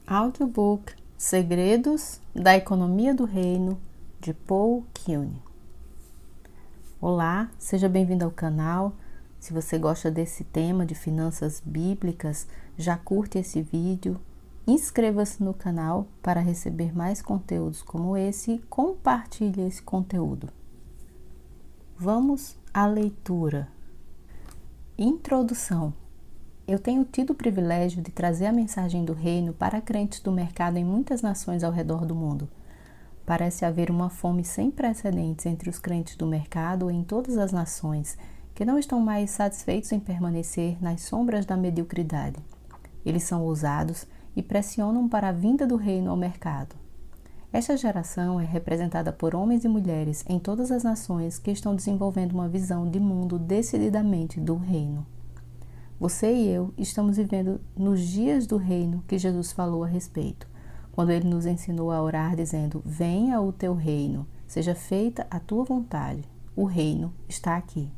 Audiobook Segredos da Economia do Reino, de Paul Kuehne. Olá, seja bem-vindo ao canal. Se você gosta desse tema de finanças bíblicas, já curte esse vídeo, inscreva-se no canal para receber mais conteúdos como esse e compartilhe esse conteúdo. Vamos à leitura. Introdução. Eu tenho tido o privilégio de trazer a mensagem do reino para crentes do mercado em muitas nações ao redor do mundo. Parece haver uma fome sem precedentes entre os crentes do mercado em todas as nações, que não estão mais satisfeitos em permanecer nas sombras da mediocridade. Eles são ousados e pressionam para a vinda do reino ao mercado. Esta geração é representada por homens e mulheres em todas as nações que estão desenvolvendo uma visão de mundo decididamente do reino. Você e eu estamos vivendo nos dias do reino que Jesus falou a respeito, quando ele nos ensinou a orar dizendo: venha o teu reino, seja feita a tua vontade. O reino está aqui.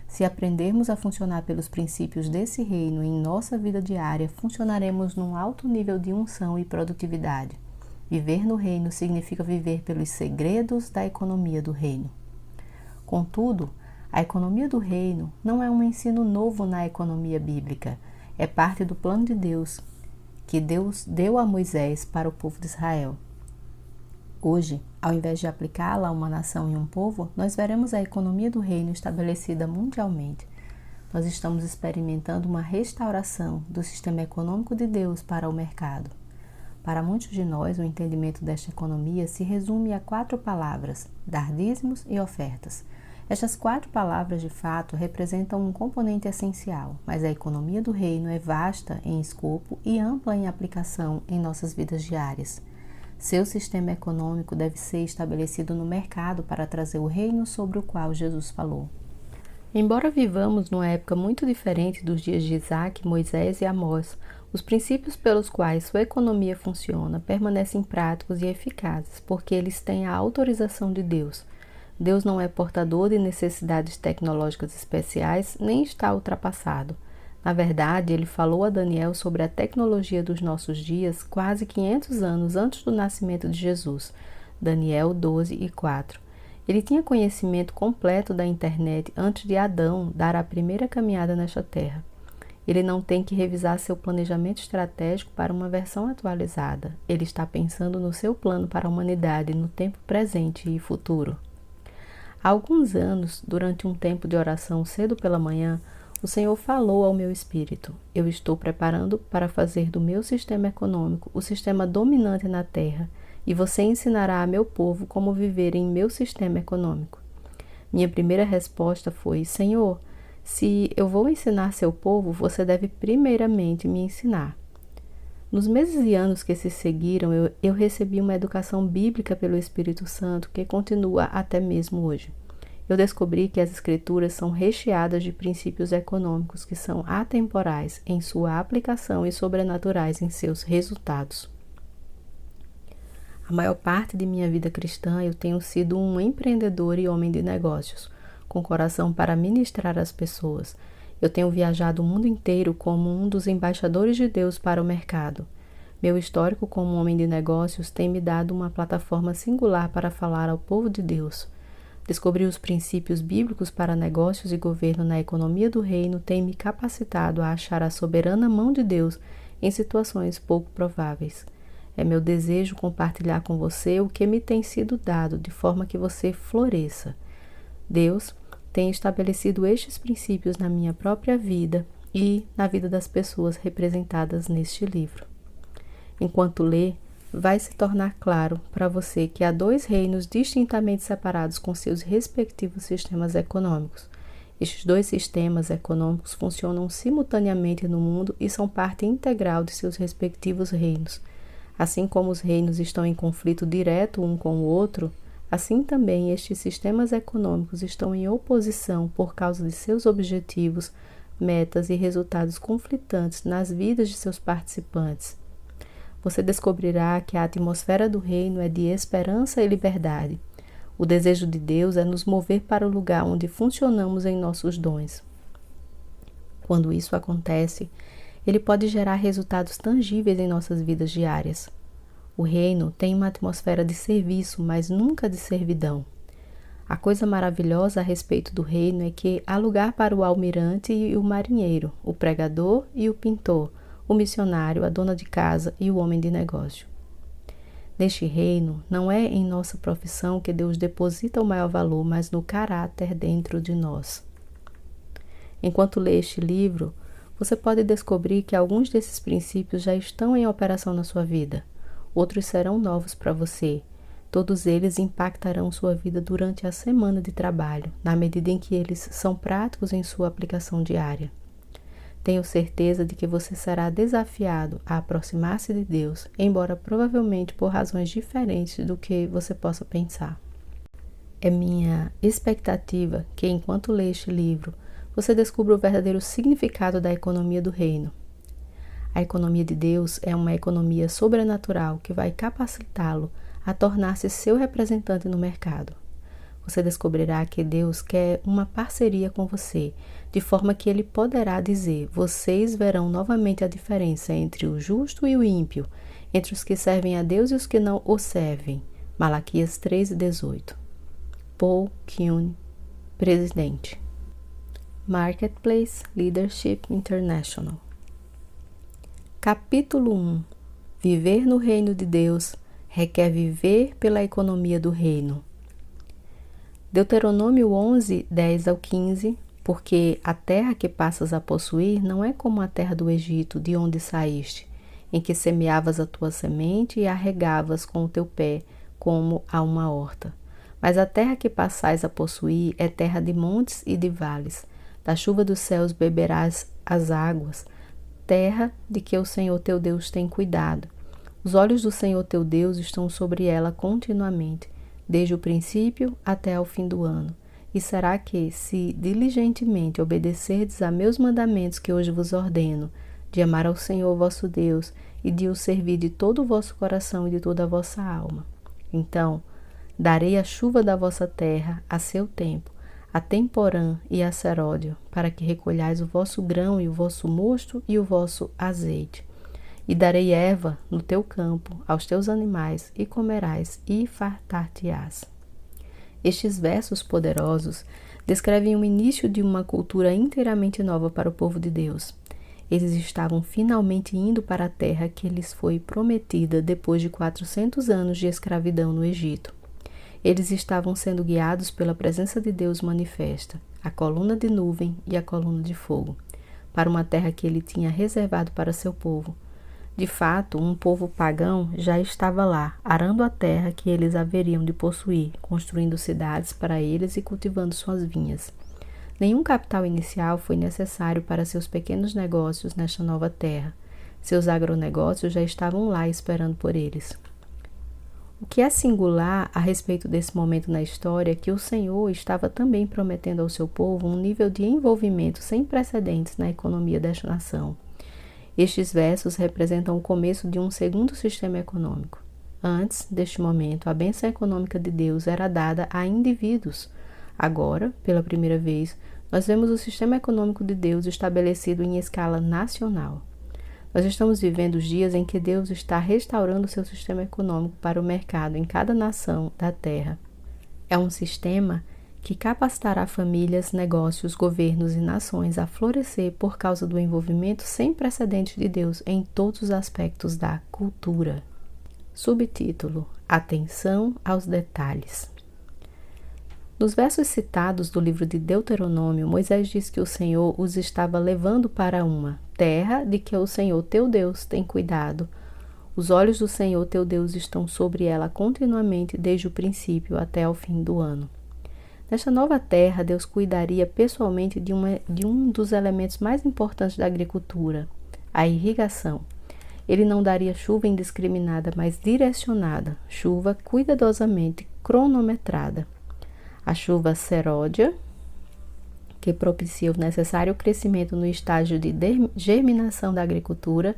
Se aprendermos a funcionar pelos princípios desse reino em nossa vida diária, funcionaremos num alto nível de unção e produtividade. Viver no reino significa viver pelos segredos da economia do reino. Contudo, a economia do reino não é um ensino novo na economia bíblica, é parte do plano de Deus, que Deus deu a Moisés para o povo de Israel. Hoje, ao invés de aplicá-la a uma nação e um povo, nós veremos a economia do reino estabelecida mundialmente. Nós estamos experimentando uma restauração do sistema econômico de Deus para o mercado. Para muitos de nós, o entendimento desta economia se resume a 4 palavras: dar dízimos e ofertas. Estas 4 palavras, de fato, representam um componente essencial, mas a economia do reino é vasta em escopo e ampla em aplicação em nossas vidas diárias. Seu sistema econômico deve ser estabelecido no mercado para trazer o reino sobre o qual Jesus falou. Embora vivamos numa época muito diferente dos dias de Isaac, Moisés e Amós, os princípios pelos quais sua economia funciona permanecem práticos e eficazes, porque eles têm a autorização de Deus. Deus não é portador de necessidades tecnológicas especiais, nem está ultrapassado. Na verdade, ele falou a Daniel sobre a tecnologia dos nossos dias quase 500 anos antes do nascimento de Jesus. Daniel 12:4. Ele tinha conhecimento completo da internet antes de Adão dar a primeira caminhada nesta terra. Ele não tem que revisar seu planejamento estratégico para uma versão atualizada. Ele está pensando no seu plano para a humanidade no tempo presente e futuro. Há alguns anos, durante um tempo de oração cedo pela manhã, o Senhor falou ao meu espírito: eu estou preparando para fazer do meu sistema econômico o sistema dominante na terra, e você ensinará a meu povo como viver em meu sistema econômico. Minha primeira resposta foi: Senhor, se eu vou ensinar seu povo, você deve primeiramente me ensinar. Nos meses e anos que se seguiram, eu recebi uma educação bíblica pelo Espírito Santo que continua até mesmo hoje. Eu descobri que as Escrituras são recheadas de princípios econômicos que são atemporais em sua aplicação e sobrenaturais em seus resultados. A maior parte de minha vida cristã eu tenho sido um empreendedor e homem de negócios, com coração para ministrar às pessoas. Eu tenho viajado o mundo inteiro como um dos embaixadores de Deus para o mercado. Meu histórico como homem de negócios tem me dado uma plataforma singular para falar ao povo de Deus. Descobrir os princípios bíblicos para negócios e governo na economia do reino tem me capacitado a achar a soberana mão de Deus em situações pouco prováveis. É meu desejo compartilhar com você o que me tem sido dado, de forma que você floresça. Deus tem estabelecido estes princípios na minha própria vida e na vida das pessoas representadas neste livro. Enquanto lê, vai se tornar claro para você que há 2 reinos distintamente separados com seus respectivos sistemas econômicos. Estes 2 sistemas econômicos funcionam simultaneamente no mundo e são parte integral de seus respectivos reinos. Assim como os reinos estão em conflito direto um com o outro, assim também estes sistemas econômicos estão em oposição por causa de seus objetivos, metas e resultados conflitantes nas vidas de seus participantes. Você descobrirá que a atmosfera do reino é de esperança e liberdade. O desejo de Deus é nos mover para o lugar onde funcionamos em nossos dons. Quando isso acontece, Ele pode gerar resultados tangíveis em nossas vidas diárias. O reino tem uma atmosfera de serviço, mas nunca de servidão. A coisa maravilhosa a respeito do reino é que há lugar para o almirante e o marinheiro, o pregador e o pintor, o missionário, a dona de casa e o homem de negócio. Neste reino, não é em nossa profissão que Deus deposita o maior valor, mas no caráter dentro de nós. Enquanto lê este livro, você pode descobrir que alguns desses princípios já estão em operação na sua vida. Outros serão novos para você. Todos eles impactarão sua vida durante a semana de trabalho, na medida em que eles são práticos em sua aplicação diária. Tenho certeza de que você será desafiado a aproximar-se de Deus, embora provavelmente por razões diferentes do que você possa pensar. É minha expectativa que, enquanto lê este livro, você descubra o verdadeiro significado da economia do reino. A economia de Deus é uma economia sobrenatural que vai capacitá-lo a tornar-se seu representante no mercado. Você descobrirá que Deus quer uma parceria com você, de forma que Ele poderá dizer: vocês verão novamente a diferença entre o justo e o ímpio, entre os que servem a Deus e os que não o servem. Malaquias 3:18. Paul Kuhn, presidente. Marketplace Leadership International. Capítulo 1. Viver no reino de Deus requer viver pela economia do reino. Deuteronômio 11, 10 ao 15. Porque a terra que passas a possuir não é como a terra do Egito, de onde saíste, em que semeavas a tua semente e a regavas com o teu pé, como a uma horta. Mas a terra que passais a possuir é terra de montes e de vales. Da chuva dos céus beberás as águas, terra de que o Senhor teu Deus tem cuidado. Os olhos do Senhor teu Deus estão sobre ela continuamente, desde o princípio até ao fim do ano. E será que, se diligentemente obedecerdes a meus mandamentos que hoje vos ordeno, de amar ao Senhor vosso Deus e de o servir de todo o vosso coração e de toda a vossa alma, então darei a chuva da vossa terra a seu tempo, a temporã e a seródio, para que recolhais o vosso grão e o vosso mosto e o vosso azeite. E darei erva no teu campo aos teus animais, e comerás e fartar-te-ás. Estes versos poderosos descrevem o início de uma cultura inteiramente nova para o povo de Deus. Eles estavam finalmente indo para a terra que lhes foi prometida depois de 400 anos de escravidão no Egito. Eles estavam sendo guiados pela presença de Deus manifesta, a coluna de nuvem e a coluna de fogo, para uma terra que ele tinha reservado para seu povo. De fato, um povo pagão já estava lá, arando a terra que eles haveriam de possuir, construindo cidades para eles e cultivando suas vinhas. Nenhum capital inicial foi necessário para seus pequenos negócios nesta nova terra. Seus agronegócios já estavam lá esperando por eles. O que é singular a respeito desse momento na história é que o Senhor estava também prometendo ao seu povo um nível de envolvimento sem precedentes na economia desta nação. Estes versos representam o começo de um segundo sistema econômico. Antes deste momento, a bênção econômica de Deus era dada a indivíduos. Agora, pela primeira vez, nós vemos o sistema econômico de Deus estabelecido em escala nacional. Nós estamos vivendo os dias em que Deus está restaurando seu sistema econômico para o mercado em cada nação da Terra. É um sistema que capacitará famílias, negócios, governos e nações a florescer por causa do envolvimento sem precedentes de Deus em todos os aspectos da cultura. Subtítulo: Atenção aos detalhes. Nos versos citados do livro de Deuteronômio, Moisés diz que o Senhor os estava levando para uma terra de que o Senhor teu Deus tem cuidado. Os olhos do Senhor teu Deus estão sobre ela continuamente, desde o princípio até o fim do ano. Nesta nova terra, Deus cuidaria pessoalmente de um dos elementos mais importantes da agricultura, a irrigação. Ele não daria chuva indiscriminada, mas direcionada, chuva cuidadosamente cronometrada. A chuva seródia, que propicia o necessário crescimento no estágio de germinação da agricultura,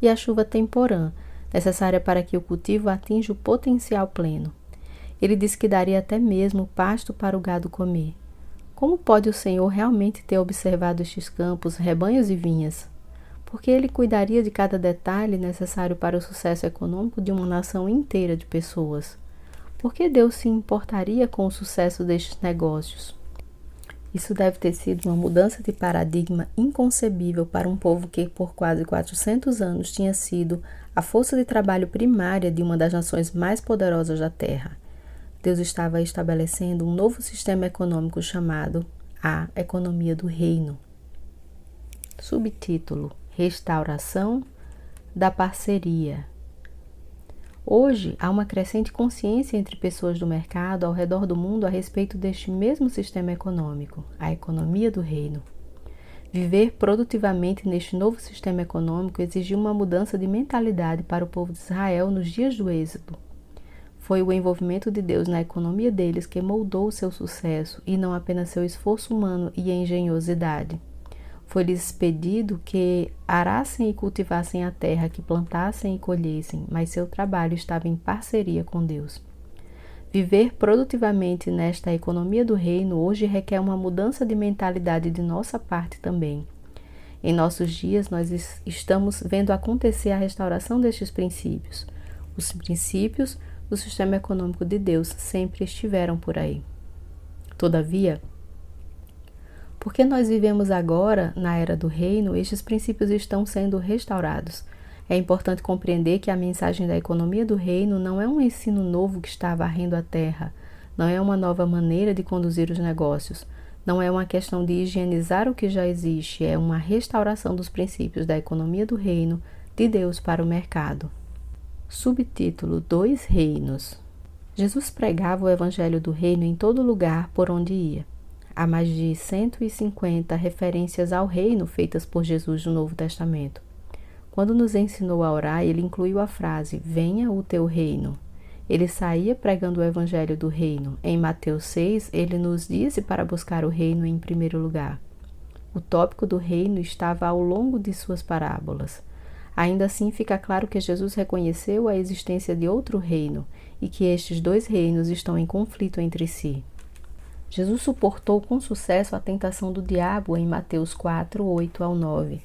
e a chuva temporã, necessária para que o cultivo atinja o potencial pleno. Ele diz que daria até mesmo pasto para o gado comer. Como pode o Senhor realmente ter observado estes campos, rebanhos e vinhas? Porque ele cuidaria de cada detalhe necessário para o sucesso econômico de uma nação inteira de pessoas. Por que Deus se importaria com o sucesso destes negócios? Isso deve ter sido uma mudança de paradigma inconcebível para um povo que, por quase 400 anos, tinha sido a força de trabalho primária de uma das nações mais poderosas da Terra. Deus estava estabelecendo um novo sistema econômico chamado a Economia do Reino. Subtítulo: Restauração da Parceria. Hoje, há uma crescente consciência entre pessoas do mercado ao redor do mundo a respeito deste mesmo sistema econômico, a economia do reino. Viver produtivamente neste novo sistema econômico exigiu uma mudança de mentalidade para o povo de Israel nos dias do Êxodo. Foi o envolvimento de Deus na economia deles que moldou seu sucesso e não apenas seu esforço humano e engenhosidade. Foi-lhes pedido que arassem e cultivassem a terra, que plantassem e colhessem, mas seu trabalho estava em parceria com Deus. Viver produtivamente nesta economia do reino hoje requer uma mudança de mentalidade de nossa parte também. Em nossos dias, nós estamos vendo acontecer a restauração destes princípios. Os princípios do sistema econômico de Deus sempre estiveram por aí. Todavia, porque nós vivemos agora na era do reino, estes princípios estão sendo restaurados. É importante compreender que a mensagem da economia do reino não é um ensino novo que está varrendo a terra, não é uma nova maneira de conduzir os negócios, não é uma questão de higienizar o que já existe, é uma restauração dos princípios da economia do reino de Deus para o mercado. Subtítulo: 2 reinos. Jesus pregava o evangelho do reino em todo lugar por onde ia. Há mais de 150 referências ao reino feitas por Jesus no Novo Testamento. Quando nos ensinou a orar, ele incluiu a frase: venha o teu reino. Ele saía pregando o evangelho do reino. Em Mateus 6, ele nos disse para buscar o reino em primeiro lugar. O tópico do reino estava ao longo de suas parábolas. Ainda assim, fica claro que Jesus reconheceu a existência de outro reino e que estes 2 reinos estão em conflito entre si. Jesus suportou com sucesso a tentação do diabo em Mateus 4, 8 ao 9.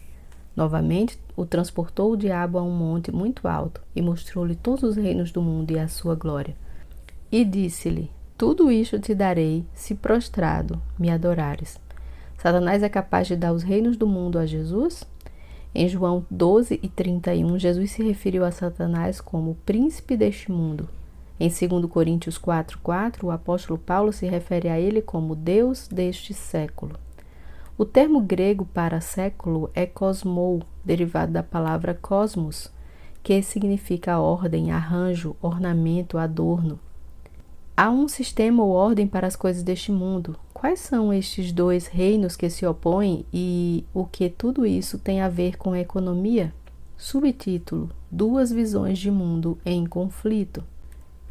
Novamente, o transportou o diabo a um monte muito alto e mostrou-lhe todos os reinos do mundo e a sua glória. E disse-lhe: tudo isto te darei, se prostrado me adorares. Satanás é capaz de dar os reinos do mundo a Jesus? Em João 12 e 31, Jesus se referiu a Satanás como príncipe deste mundo. Em 2 Coríntios 4:4, o apóstolo Paulo se refere a ele como Deus deste século. O termo grego para século é cosmou, derivado da palavra cosmos, que significa ordem, arranjo, ornamento, adorno. Há um sistema ou ordem para as coisas deste mundo. Quais são estes 2 reinos que se opõem e o que tudo isso tem a ver com a economia? Subtítulo: 2 visões de mundo em conflito.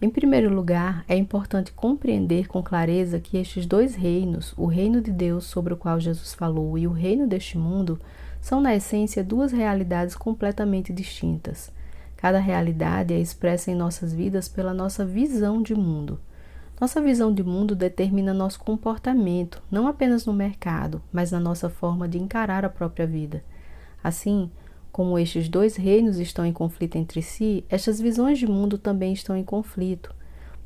Em primeiro lugar, é importante compreender com clareza que estes 2 reinos, o reino de Deus sobre o qual Jesus falou e o reino deste mundo, são na essência 2 realidades completamente distintas. Cada realidade é expressa em nossas vidas pela nossa visão de mundo. Nossa visão de mundo determina nosso comportamento, não apenas no mercado, mas na nossa forma de encarar a própria vida. Assim, como estes 2 reinos estão em conflito entre si, estas visões de mundo também estão em conflito.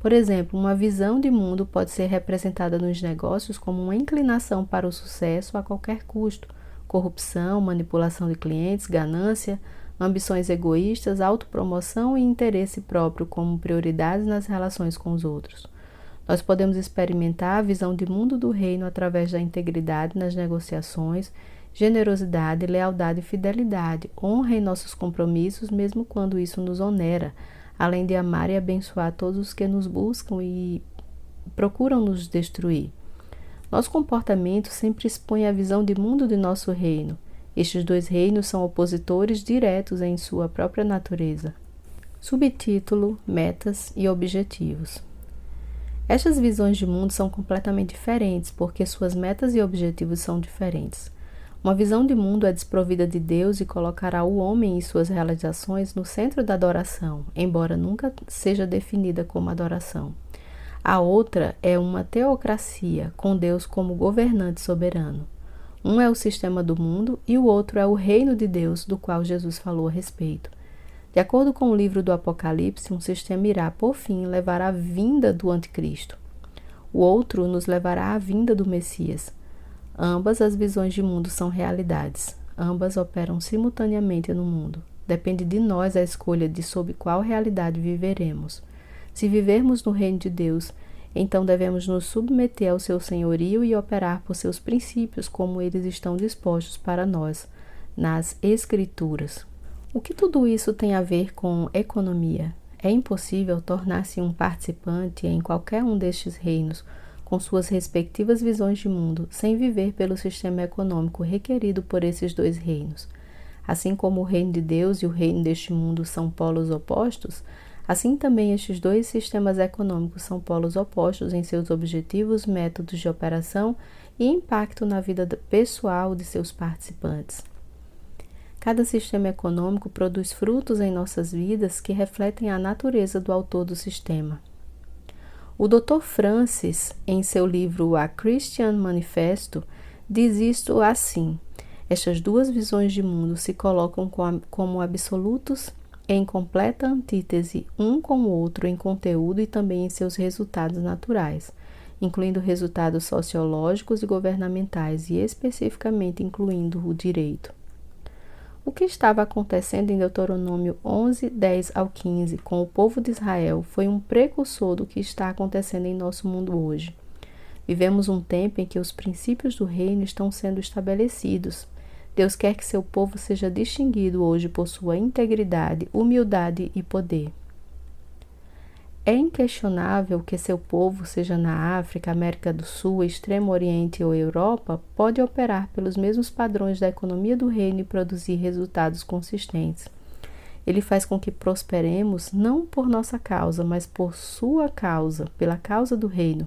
Por exemplo, uma visão de mundo pode ser representada nos negócios como uma inclinação para o sucesso a qualquer custo, corrupção, manipulação de clientes, ganância, ambições egoístas, autopromoção e interesse próprio como prioridades nas relações com os outros. Nós podemos experimentar a visão de mundo do reino através da integridade nas negociações, generosidade, lealdade e fidelidade, honra em nossos compromissos, mesmo quando isso nos onera, além de amar e abençoar todos os que nos buscam e procuram nos destruir. Nosso comportamento sempre expõe a visão de mundo de nosso reino. Estes 2 reinos são opositores diretos em sua própria natureza. Subtítulo: Metas e objetivos. Estas visões de mundo são completamente diferentes porque suas metas e objetivos são diferentes. Uma visão de mundo é desprovida de Deus e colocará o homem e suas realizações no centro da adoração, embora nunca seja definida como adoração. A outra é uma teocracia, com Deus como governante soberano. Um é o sistema do mundo e o outro é o reino de Deus, do qual Jesus falou a respeito. De acordo com o livro do Apocalipse, um sistema irá, por fim, levar à vinda do anticristo. O outro nos levará à vinda do Messias. Ambas as visões de mundo são realidades. Ambas operam simultaneamente no mundo. Depende de nós a escolha de sob qual realidade viveremos. Se vivermos no reino de Deus, então devemos nos submeter ao seu senhorio e operar por seus princípios como eles estão dispostos para nós, nas Escrituras. O que tudo isso tem a ver com economia? É impossível tornar-se um participante em qualquer um destes reinos, com suas respectivas visões de mundo, sem viver pelo sistema econômico requerido por esses dois reinos. Assim como o reino de Deus e o reino deste mundo são polos opostos, assim também estes dois sistemas econômicos são polos opostos em seus objetivos, métodos de operação e impacto na vida pessoal de seus participantes. Cada sistema econômico produz frutos em nossas vidas que refletem a natureza do autor do sistema. O Dr. Francis, em seu livro A Christian Manifesto, diz isto assim: estas duas visões de mundo se colocam como absolutos em completa antítese um com o outro em conteúdo e também em seus resultados naturais, incluindo resultados sociológicos e governamentais e especificamente incluindo o direito. O que estava acontecendo em Deuteronômio 11, 10 ao 15 com o povo de Israel foi um precursor do que está acontecendo em nosso mundo hoje. Vivemos um tempo em que os princípios do reino estão sendo estabelecidos. Deus quer que seu povo seja distinguido hoje por sua integridade, humildade e poder. É inquestionável que seu povo, seja na África, América do Sul, Extremo Oriente ou Europa, pode operar pelos mesmos padrões da economia do reino e produzir resultados consistentes. Ele faz com que prosperemos não por nossa causa, mas por sua causa, pela causa do reino.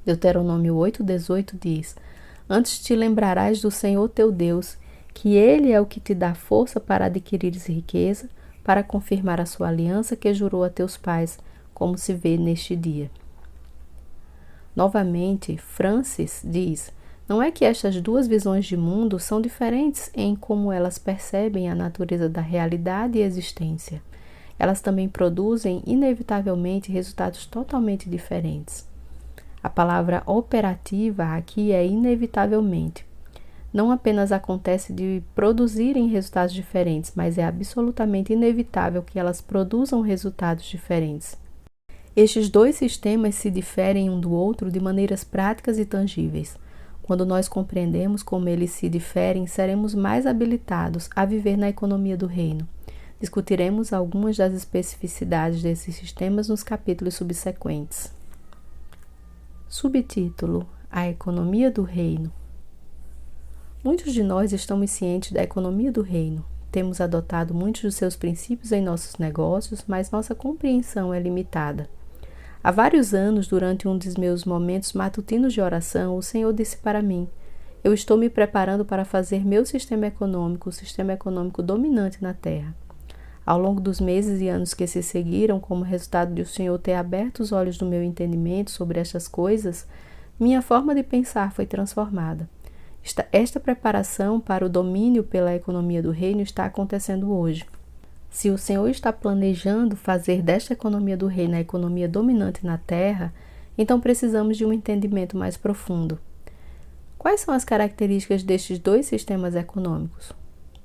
Deuteronômio 8:18 diz: antes te lembrarás do Senhor teu Deus, que Ele é o que te dá força para adquirires riqueza, para confirmar a sua aliança que jurou a teus pais, como se vê neste dia. Novamente, Francis diz: não é que estas duas visões de mundo são diferentes em como elas percebem a natureza da realidade e existência. Elas também produzem, inevitavelmente, resultados totalmente diferentes. A palavra operativa aqui é inevitavelmente. Não apenas acontece de produzirem resultados diferentes, mas é absolutamente inevitável que elas produzam resultados diferentes. Estes dois sistemas se diferem um do outro de maneiras práticas e tangíveis. Quando nós compreendemos como eles se diferem, seremos mais habilitados a viver na economia do reino. Discutiremos algumas das especificidades desses sistemas nos capítulos subsequentes. Subtítulo: A economia do reino. Muitos de nós estamos cientes da economia do reino. Temos adotado muitos dos seus princípios em nossos negócios, mas nossa compreensão é limitada. Há vários anos, durante um dos meus momentos matutinos de oração, o Senhor disse para mim: eu estou me preparando para fazer meu sistema econômico, o sistema econômico dominante na Terra. Ao longo dos meses e anos que se seguiram, como resultado de o Senhor ter aberto os olhos do meu entendimento sobre estas coisas, minha forma de pensar foi transformada. Esta preparação para o domínio pela economia do reino está acontecendo hoje. Se o Senhor está planejando fazer desta economia do reino a economia dominante na Terra, então precisamos de um entendimento mais profundo. Quais são as características destes dois sistemas econômicos?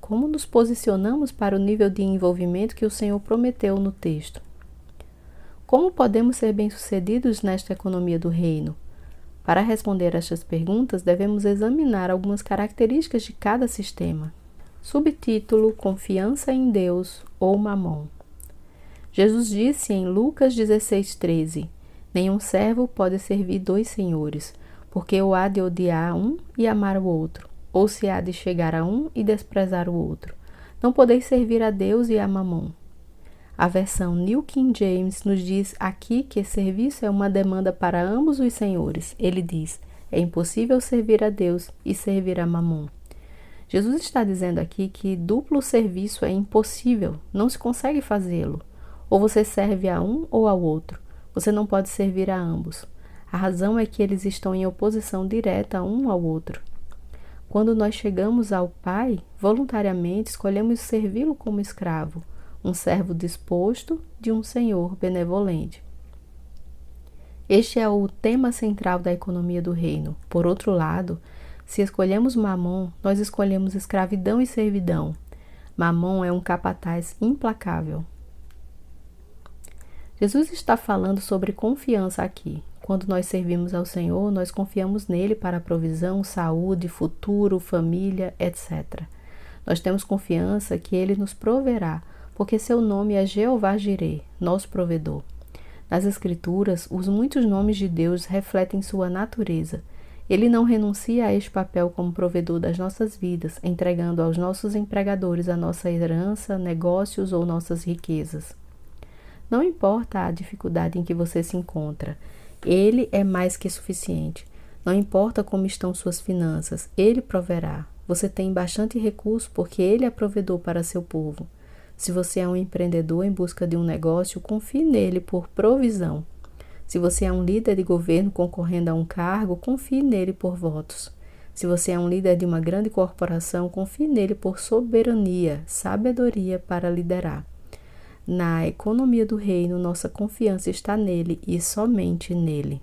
Como nos posicionamos para o nível de envolvimento que o Senhor prometeu no texto? Como podemos ser bem-sucedidos nesta economia do reino? Para responder a estas perguntas, devemos examinar algumas características de cada sistema. Subtítulo: Confiança em Deus ou Mamon. Jesus disse em Lucas 16:13: nenhum servo pode servir dois senhores, porque ou há de odiar um e amar o outro, ou se há de chegar a um e desprezar o outro. Não podeis servir a Deus e a Mamon. A versão New King James nos diz aqui que serviço é uma demanda para ambos os senhores. Ele diz: é impossível servir a Deus e servir a Mamon. Jesus está dizendo aqui que duplo serviço é impossível, não se consegue fazê-lo. Ou você serve a um ou ao outro. Você não pode servir a ambos. A razão é que eles estão em oposição direta um ao outro. Quando nós chegamos ao Pai, voluntariamente escolhemos servi-lo como escravo, um servo disposto de um Senhor benevolente. Este é o tema central da economia do reino. Por outro lado, se escolhemos Mamon, nós escolhemos escravidão e servidão. Mamon é um capataz implacável. Jesus está falando sobre confiança aqui. Quando nós servimos ao Senhor, nós confiamos nele para provisão, saúde, futuro, família, etc. Nós temos confiança que ele nos proverá, porque seu nome é Jeová Jireh, nosso provedor. Nas Escrituras, os muitos nomes de Deus refletem sua natureza. Ele não renuncia a este papel como provedor das nossas vidas, entregando aos nossos empregadores a nossa herança, negócios ou nossas riquezas. Não importa a dificuldade em que você se encontra, ele é mais que suficiente. Não importa como estão suas finanças, ele proverá. Você tem bastante recurso porque ele é provedor para seu povo. Se você é um empreendedor em busca de um negócio, confie nele por provisão. Se você é um líder de governo concorrendo a um cargo, confie nele por votos. Se você é um líder de uma grande corporação, confie nele por soberania, sabedoria para liderar. Na economia do reino, nossa confiança está nele e somente nele.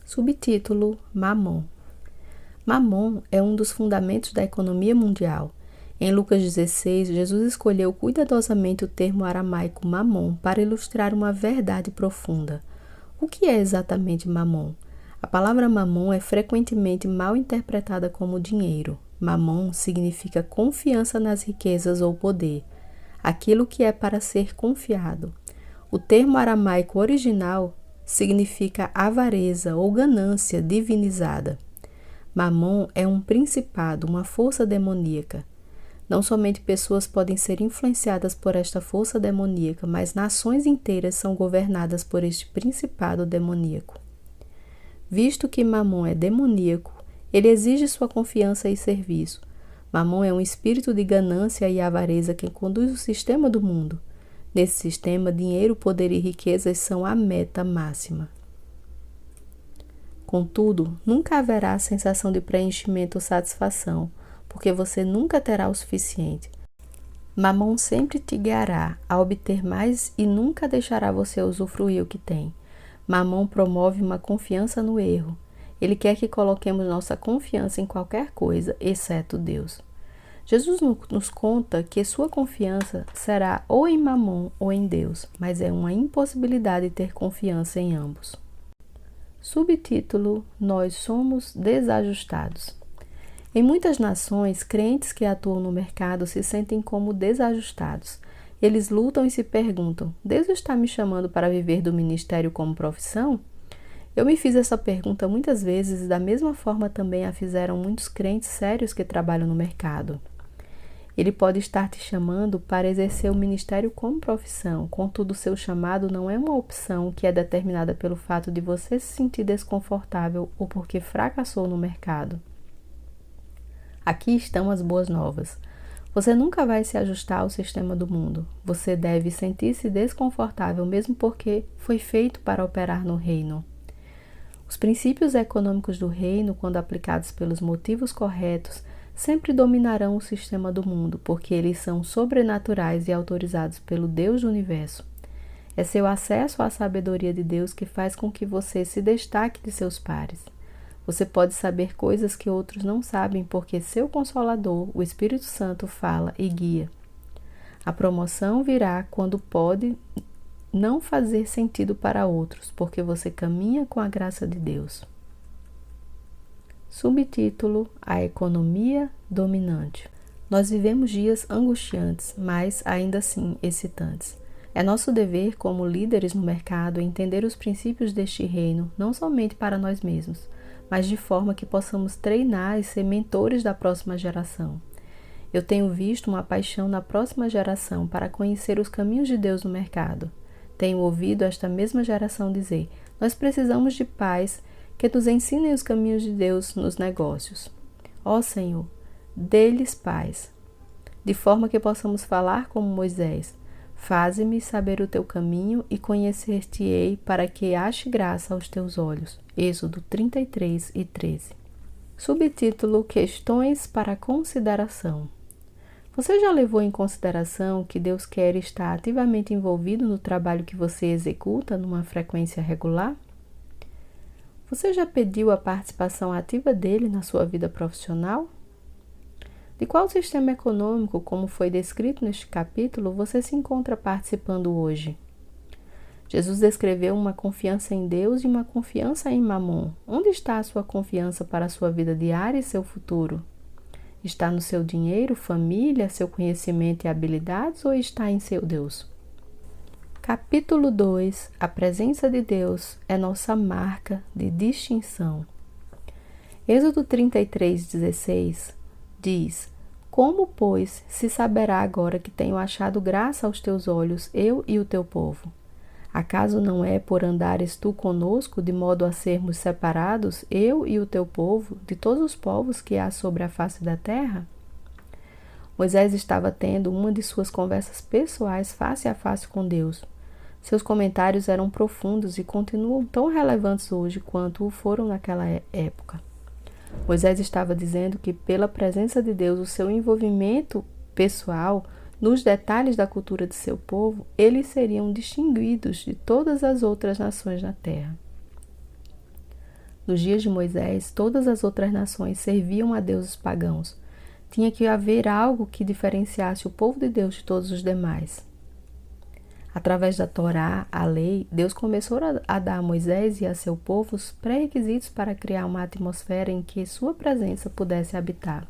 Subtítulo: Mamon. Mamon é um dos fundamentos da economia mundial. Em Lucas 16, Jesus escolheu cuidadosamente o termo aramaico mamon para ilustrar uma verdade profunda. O que é exatamente mamon? A palavra mamon é frequentemente mal interpretada como dinheiro. Mamon significa confiança nas riquezas ou poder, aquilo que é para ser confiado. O termo aramaico original significa avareza ou ganância divinizada. Mamon é um principado, uma força demoníaca. Não somente pessoas podem ser influenciadas por esta força demoníaca, mas nações inteiras são governadas por este principado demoníaco. Visto que Mamon é demoníaco, ele exige sua confiança e serviço. Mamon é um espírito de ganância e avareza que conduz o sistema do mundo. Nesse sistema, dinheiro, poder e riquezas são a meta máxima. Contudo, nunca haverá a sensação de preenchimento ou satisfação, porque você nunca terá o suficiente. Mamon sempre te guiará a obter mais e nunca deixará você usufruir o que tem. Mamon promove uma confiança no erro. Ele quer que coloquemos nossa confiança em qualquer coisa, exceto Deus. Jesus nos conta que sua confiança será ou em Mamon ou em Deus, mas é uma impossibilidade ter confiança em ambos. Subtítulo: Nós somos desajustados. Em muitas nações, crentes que atuam no mercado se sentem como desajustados. Eles lutam e se perguntam: Deus está me chamando para viver do ministério como profissão? Eu me fiz essa pergunta muitas vezes e da mesma forma também a fizeram muitos crentes sérios que trabalham no mercado. Ele pode estar te chamando para exercer o ministério como profissão, contudo seu chamado não é uma opção que é determinada pelo fato de você se sentir desconfortável ou porque fracassou no mercado. Aqui estão as boas novas. Você nunca vai se ajustar ao sistema do mundo. Você deve sentir-se desconfortável mesmo porque foi feito para operar no reino. Os princípios econômicos do reino, quando aplicados pelos motivos corretos, sempre dominarão o sistema do mundo, porque eles são sobrenaturais e autorizados pelo Deus do universo. É seu acesso à sabedoria de Deus que faz com que você se destaque de seus pares. Você pode saber coisas que outros não sabem, porque seu Consolador, o Espírito Santo, fala e guia. A promoção virá quando pode não fazer sentido para outros, porque você caminha com a graça de Deus. Subtítulo: A economia dominante. Nós vivemos dias angustiantes, mas ainda assim excitantes. É nosso dever, como líderes no mercado, entender os princípios deste reino, não somente para nós mesmos, mas de forma que possamos treinar e ser mentores da próxima geração. Eu tenho visto uma paixão na próxima geração para conhecer os caminhos de Deus no mercado. Tenho ouvido esta mesma geração dizer: nós precisamos de pais que nos ensinem os caminhos de Deus nos negócios. Ó Senhor, dê-lhes paz, de forma que possamos falar como Moisés: faze-me saber o teu caminho e conhecer-te-ei para que ache graça aos teus olhos. Êxodo 33:13. Subtítulo: Questões para consideração. Você já levou em consideração que Deus quer estar ativamente envolvido no trabalho que você executa numa frequência regular? Você já pediu a participação ativa dele na sua vida profissional? De qual sistema econômico, como foi descrito neste capítulo, você se encontra participando hoje? Jesus descreveu uma confiança em Deus e uma confiança em Mamon. Onde está a sua confiança para a sua vida diária e seu futuro? Está no seu dinheiro, família, seu conhecimento e habilidades ou está em seu Deus? Capítulo 2. A presença de Deus é nossa marca de distinção. Êxodo 33:16 diz: Como, pois, se saberá agora que tenho achado graça aos teus olhos, eu e o teu povo? Acaso não é por andares tu conosco, de modo a sermos separados, eu e o teu povo, de todos os povos que há sobre a face da terra? Moisés estava tendo uma de suas conversas pessoais face a face com Deus. Seus comentários eram profundos e continuam tão relevantes hoje quanto o foram naquela época. Moisés estava dizendo que, pela presença de Deus, o seu envolvimento pessoal nos detalhes da cultura de seu povo, eles seriam distinguidos de todas as outras nações na terra. Nos dias de Moisés, todas as outras nações serviam a deuses pagãos. Tinha que haver algo que diferenciasse o povo de Deus de todos os demais. Através da Torá, a lei, Deus começou a dar a Moisés e a seu povo os pré-requisitos para criar uma atmosfera em que sua presença pudesse habitar.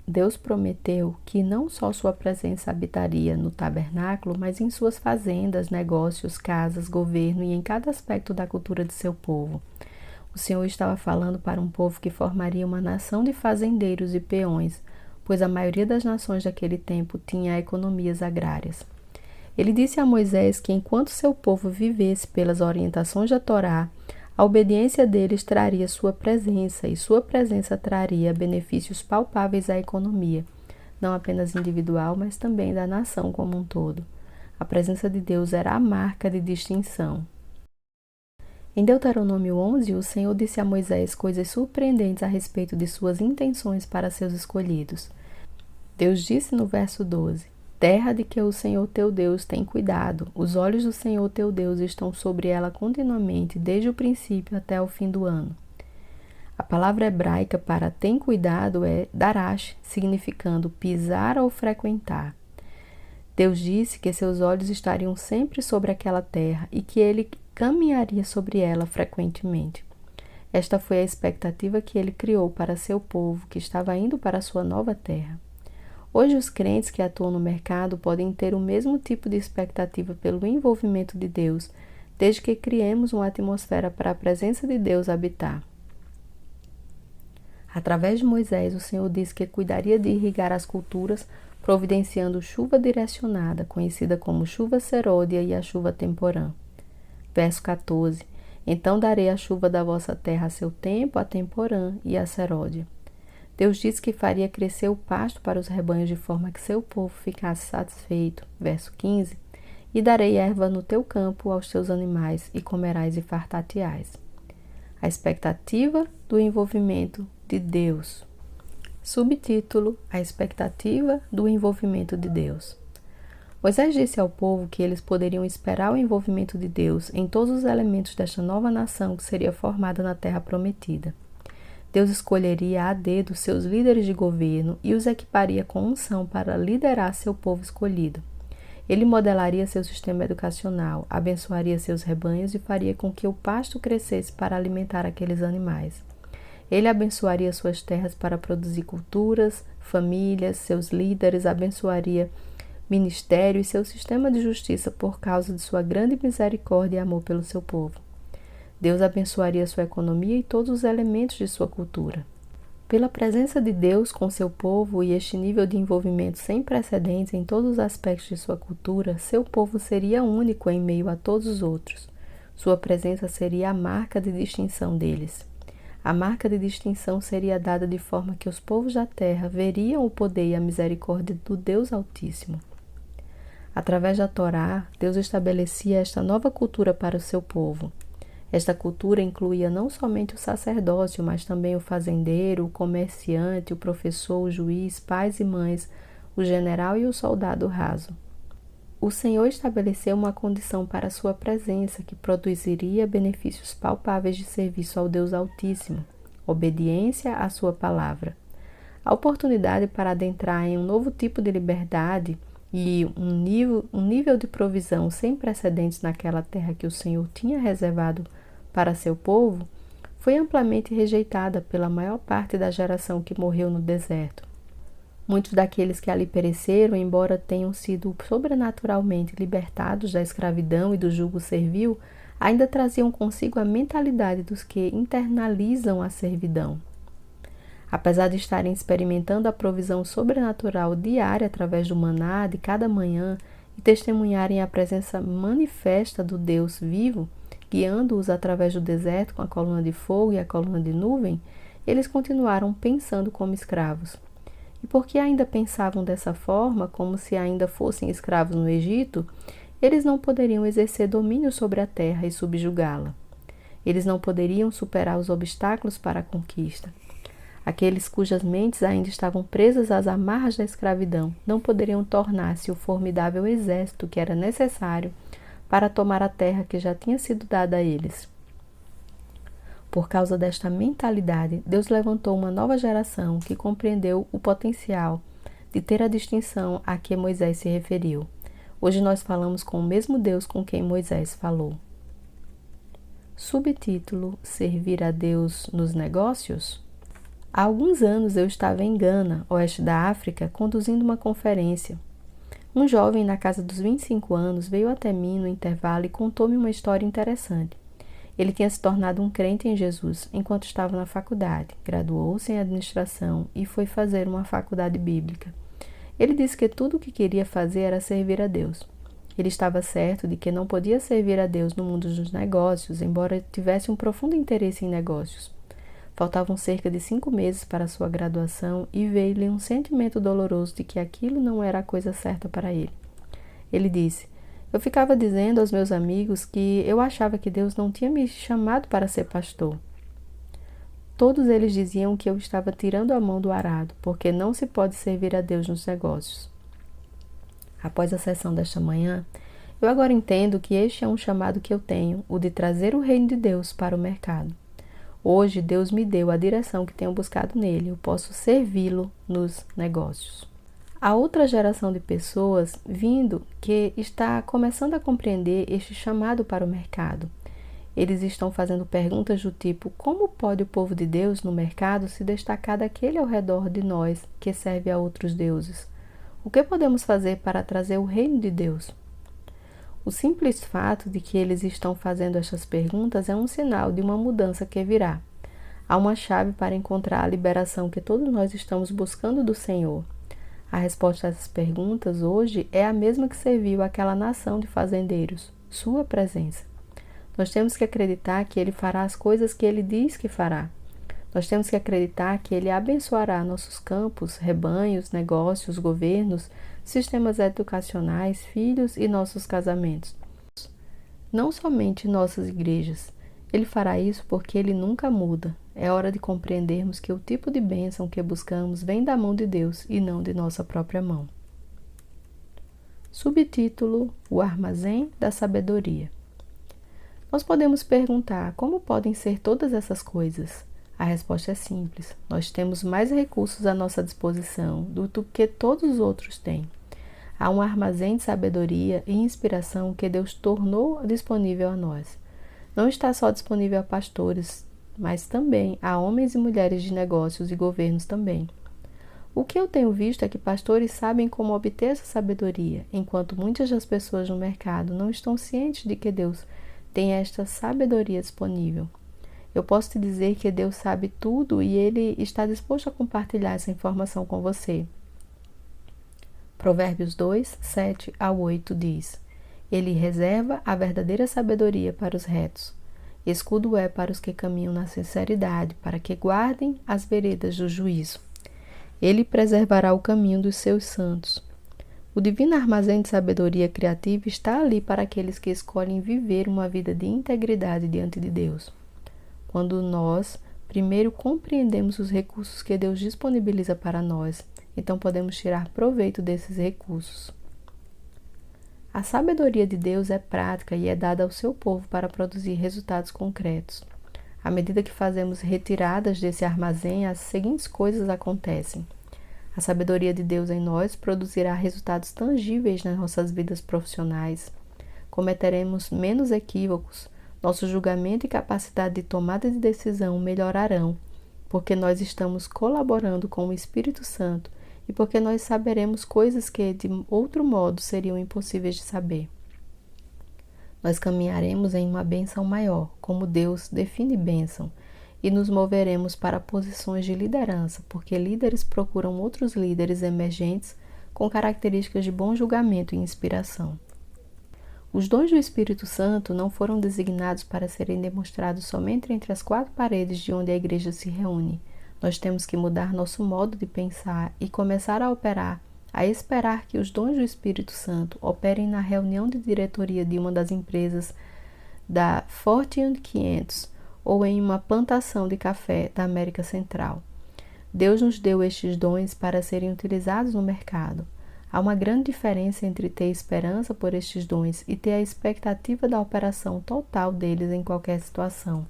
Deus prometeu que não só sua presença habitaria no tabernáculo, mas em suas fazendas, negócios, casas, governo e em cada aspecto da cultura de seu povo. O Senhor estava falando para um povo que formaria uma nação de fazendeiros e peões, pois a maioria das nações daquele tempo tinha economias agrárias. Ele disse a Moisés que enquanto seu povo vivesse pelas orientações da Torá, a obediência deles traria sua presença, e sua presença traria benefícios palpáveis à economia, não apenas individual, mas também da nação como um todo. A presença de Deus era a marca de distinção. Em Deuteronômio 11, o Senhor disse a Moisés coisas surpreendentes a respeito de suas intenções para seus escolhidos. Deus disse no verso 12: Terra de que o Senhor teu Deus tem cuidado, os olhos do Senhor teu Deus estão sobre ela continuamente, desde o princípio até o fim do ano. A palavra hebraica para tem cuidado é darash, significando pisar ou frequentar. Deus disse que seus olhos estariam sempre sobre aquela terra e que ele caminharia sobre ela frequentemente. Esta foi a expectativa que ele criou para seu povo, que estava indo para a sua nova terra. Hoje, os crentes que atuam no mercado podem ter o mesmo tipo de expectativa pelo envolvimento de Deus, desde que criemos uma atmosfera para a presença de Deus habitar. Através de Moisés, o Senhor disse que cuidaria de irrigar as culturas, providenciando chuva direcionada, conhecida como chuva serôdia e a chuva temporã. Verso 14: Então darei a chuva da vossa terra a seu tempo, a temporã e a seródia. Deus disse que faria crescer o pasto para os rebanhos de forma que seu povo ficasse satisfeito. Verso 15: E darei erva no teu campo aos teus animais, e comerás e fartar-te-ás. A expectativa do envolvimento de Deus. Subtítulo: A expectativa do envolvimento de Deus. Moisés disse ao povo que eles poderiam esperar o envolvimento de Deus em todos os elementos desta nova nação que seria formada na terra prometida. Deus escolheria a dedo seus líderes de governo e os equiparia com unção para liderar seu povo escolhido. Ele modelaria seu sistema educacional, abençoaria seus rebanhos e faria com que o pasto crescesse para alimentar aqueles animais. Ele abençoaria suas terras para produzir culturas, famílias, seus líderes, abençoaria ministério e seu sistema de justiça por causa de sua grande misericórdia e amor pelo seu povo. Deus abençoaria sua economia e todos os elementos de sua cultura. Pela presença de Deus com seu povo e este nível de envolvimento sem precedentes em todos os aspectos de sua cultura, seu povo seria único em meio a todos os outros. Sua presença seria a marca de distinção deles. A marca de distinção seria dada de forma que os povos da terra veriam o poder e a misericórdia do Deus Altíssimo. Através da Torá, Deus estabelecia esta nova cultura para o seu povo. Esta cultura incluía não somente o sacerdócio, mas também o fazendeiro, o comerciante, o professor, o juiz, pais e mães, o general e o soldado raso. O Senhor estabeleceu uma condição para sua presença que produziria benefícios palpáveis de serviço ao Deus Altíssimo, obediência à sua palavra. A oportunidade para adentrar em um novo tipo de liberdade e um nível de provisão sem precedentes naquela terra que o Senhor tinha reservado para seu povo, foi amplamente rejeitada pela maior parte da geração que morreu no deserto. Muitos daqueles que ali pereceram, embora tenham sido sobrenaturalmente libertados da escravidão e do jugo servil, ainda traziam consigo a mentalidade dos que internalizam a servidão. Apesar de estarem experimentando a provisão sobrenatural diária através do maná de cada manhã e testemunharem a presença manifesta do Deus vivo, guiando-os através do deserto com a coluna de fogo e a coluna de nuvem, eles continuaram pensando como escravos. E porque ainda pensavam dessa forma, como se ainda fossem escravos no Egito, eles não poderiam exercer domínio sobre a terra e subjugá-la. Eles não poderiam superar os obstáculos para a conquista. Aqueles cujas mentes ainda estavam presas às amarras da escravidão não poderiam tornar-se o formidável exército que era necessário para tomar a terra que já tinha sido dada a eles. Por causa desta mentalidade, Deus levantou uma nova geração que compreendeu o potencial de ter a distinção a que Moisés se referiu. Hoje nós falamos com o mesmo Deus com quem Moisés falou. Subtítulo: Servir a Deus nos negócios? Há alguns anos eu estava em Gana, oeste da África, conduzindo uma conferência. Um jovem na casa dos 25 anos veio até mim no intervalo e contou-me uma história interessante. Ele tinha se tornado um crente em Jesus enquanto estava na faculdade, graduou-se em administração e foi fazer uma faculdade bíblica. Ele disse que tudo o que queria fazer era servir a Deus. Ele estava certo de que não podia servir a Deus no mundo dos negócios, embora tivesse um profundo interesse em negócios. Faltavam cerca de 5 meses para sua graduação e veio-lhe um sentimento doloroso de que aquilo não era a coisa certa para ele. Ele disse: "Eu ficava dizendo aos meus amigos que eu achava que Deus não tinha me chamado para ser pastor. Todos eles diziam que eu estava tirando a mão do arado, porque não se pode servir a Deus nos negócios. Após a sessão desta manhã, eu agora entendo que este é um chamado que eu tenho, o de trazer o reino de Deus para o mercado. Hoje Deus me deu a direção que tenho buscado nele, eu posso servi-lo nos negócios." Há outra geração de pessoas vindo que está começando a compreender este chamado para o mercado. Eles estão fazendo perguntas do tipo: como pode o povo de Deus no mercado se destacar daquele ao redor de nós que serve a outros deuses? O que podemos fazer para trazer o reino de Deus? O simples fato de que eles estão fazendo estas perguntas é um sinal de uma mudança que virá. Há uma chave para encontrar a liberação que todos nós estamos buscando do Senhor. A resposta a essas perguntas hoje é a mesma que serviu àquela nação de fazendeiros: sua presença. Nós temos que acreditar que Ele fará as coisas que Ele diz que fará. Nós temos que acreditar que Ele abençoará nossos campos, rebanhos, negócios, governos, sistemas educacionais, filhos e nossos casamentos. Não somente nossas igrejas. Ele fará isso porque Ele nunca muda. É hora de compreendermos que o tipo de bênção que buscamos vem da mão de Deus e não de nossa própria mão. Subtítulo: O armazém da sabedoria. Nós podemos perguntar: como podem ser todas essas coisas? A resposta é simples: nós temos mais recursos à nossa disposição do que todos os outros têm. Há um armazém de sabedoria e inspiração que Deus tornou disponível a nós. Não está só disponível a pastores, mas também a homens e mulheres de negócios e governos também. O que eu tenho visto é que pastores sabem como obter essa sabedoria, enquanto muitas das pessoas no mercado não estão cientes de que Deus tem esta sabedoria disponível. Eu posso te dizer que Deus sabe tudo e Ele está disposto a compartilhar essa informação com você. Provérbios 2, 7 ao 8 diz: Ele reserva a verdadeira sabedoria para os retos. Escudo é para os que caminham na sinceridade, para que guardem as veredas do juízo. Ele preservará o caminho dos seus santos. O divino armazém de sabedoria criativa está ali para aqueles que escolhem viver uma vida de integridade diante de Deus. Quando nós, primeiro, compreendemos os recursos que Deus disponibiliza para nós, então podemos tirar proveito desses recursos. A sabedoria de Deus é prática e é dada ao seu povo para produzir resultados concretos. À medida que fazemos retiradas desse armazém, as seguintes coisas acontecem. A sabedoria de Deus em nós produzirá resultados tangíveis nas nossas vidas profissionais. Cometeremos menos equívocos. Nosso julgamento e capacidade de tomada de decisão melhorarão, porque nós estamos colaborando com o Espírito Santo e porque nós saberemos coisas que, de outro modo, seriam impossíveis de saber. Nós caminharemos em uma bênção maior, como Deus define bênção, e nos moveremos para posições de liderança, porque líderes procuram outros líderes emergentes com características de bom julgamento e inspiração. Os dons do Espírito Santo não foram designados para serem demonstrados somente entre as quatro paredes de onde a igreja se reúne. Nós temos que mudar nosso modo de pensar e começar a operar, a esperar que os dons do Espírito Santo operem na reunião de diretoria de uma das empresas da Fortune 500 ou em uma plantação de café da América Central. Deus nos deu estes dons para serem utilizados no mercado. Há uma grande diferença entre ter esperança por estes dons e ter a expectativa da operação total deles em qualquer situação.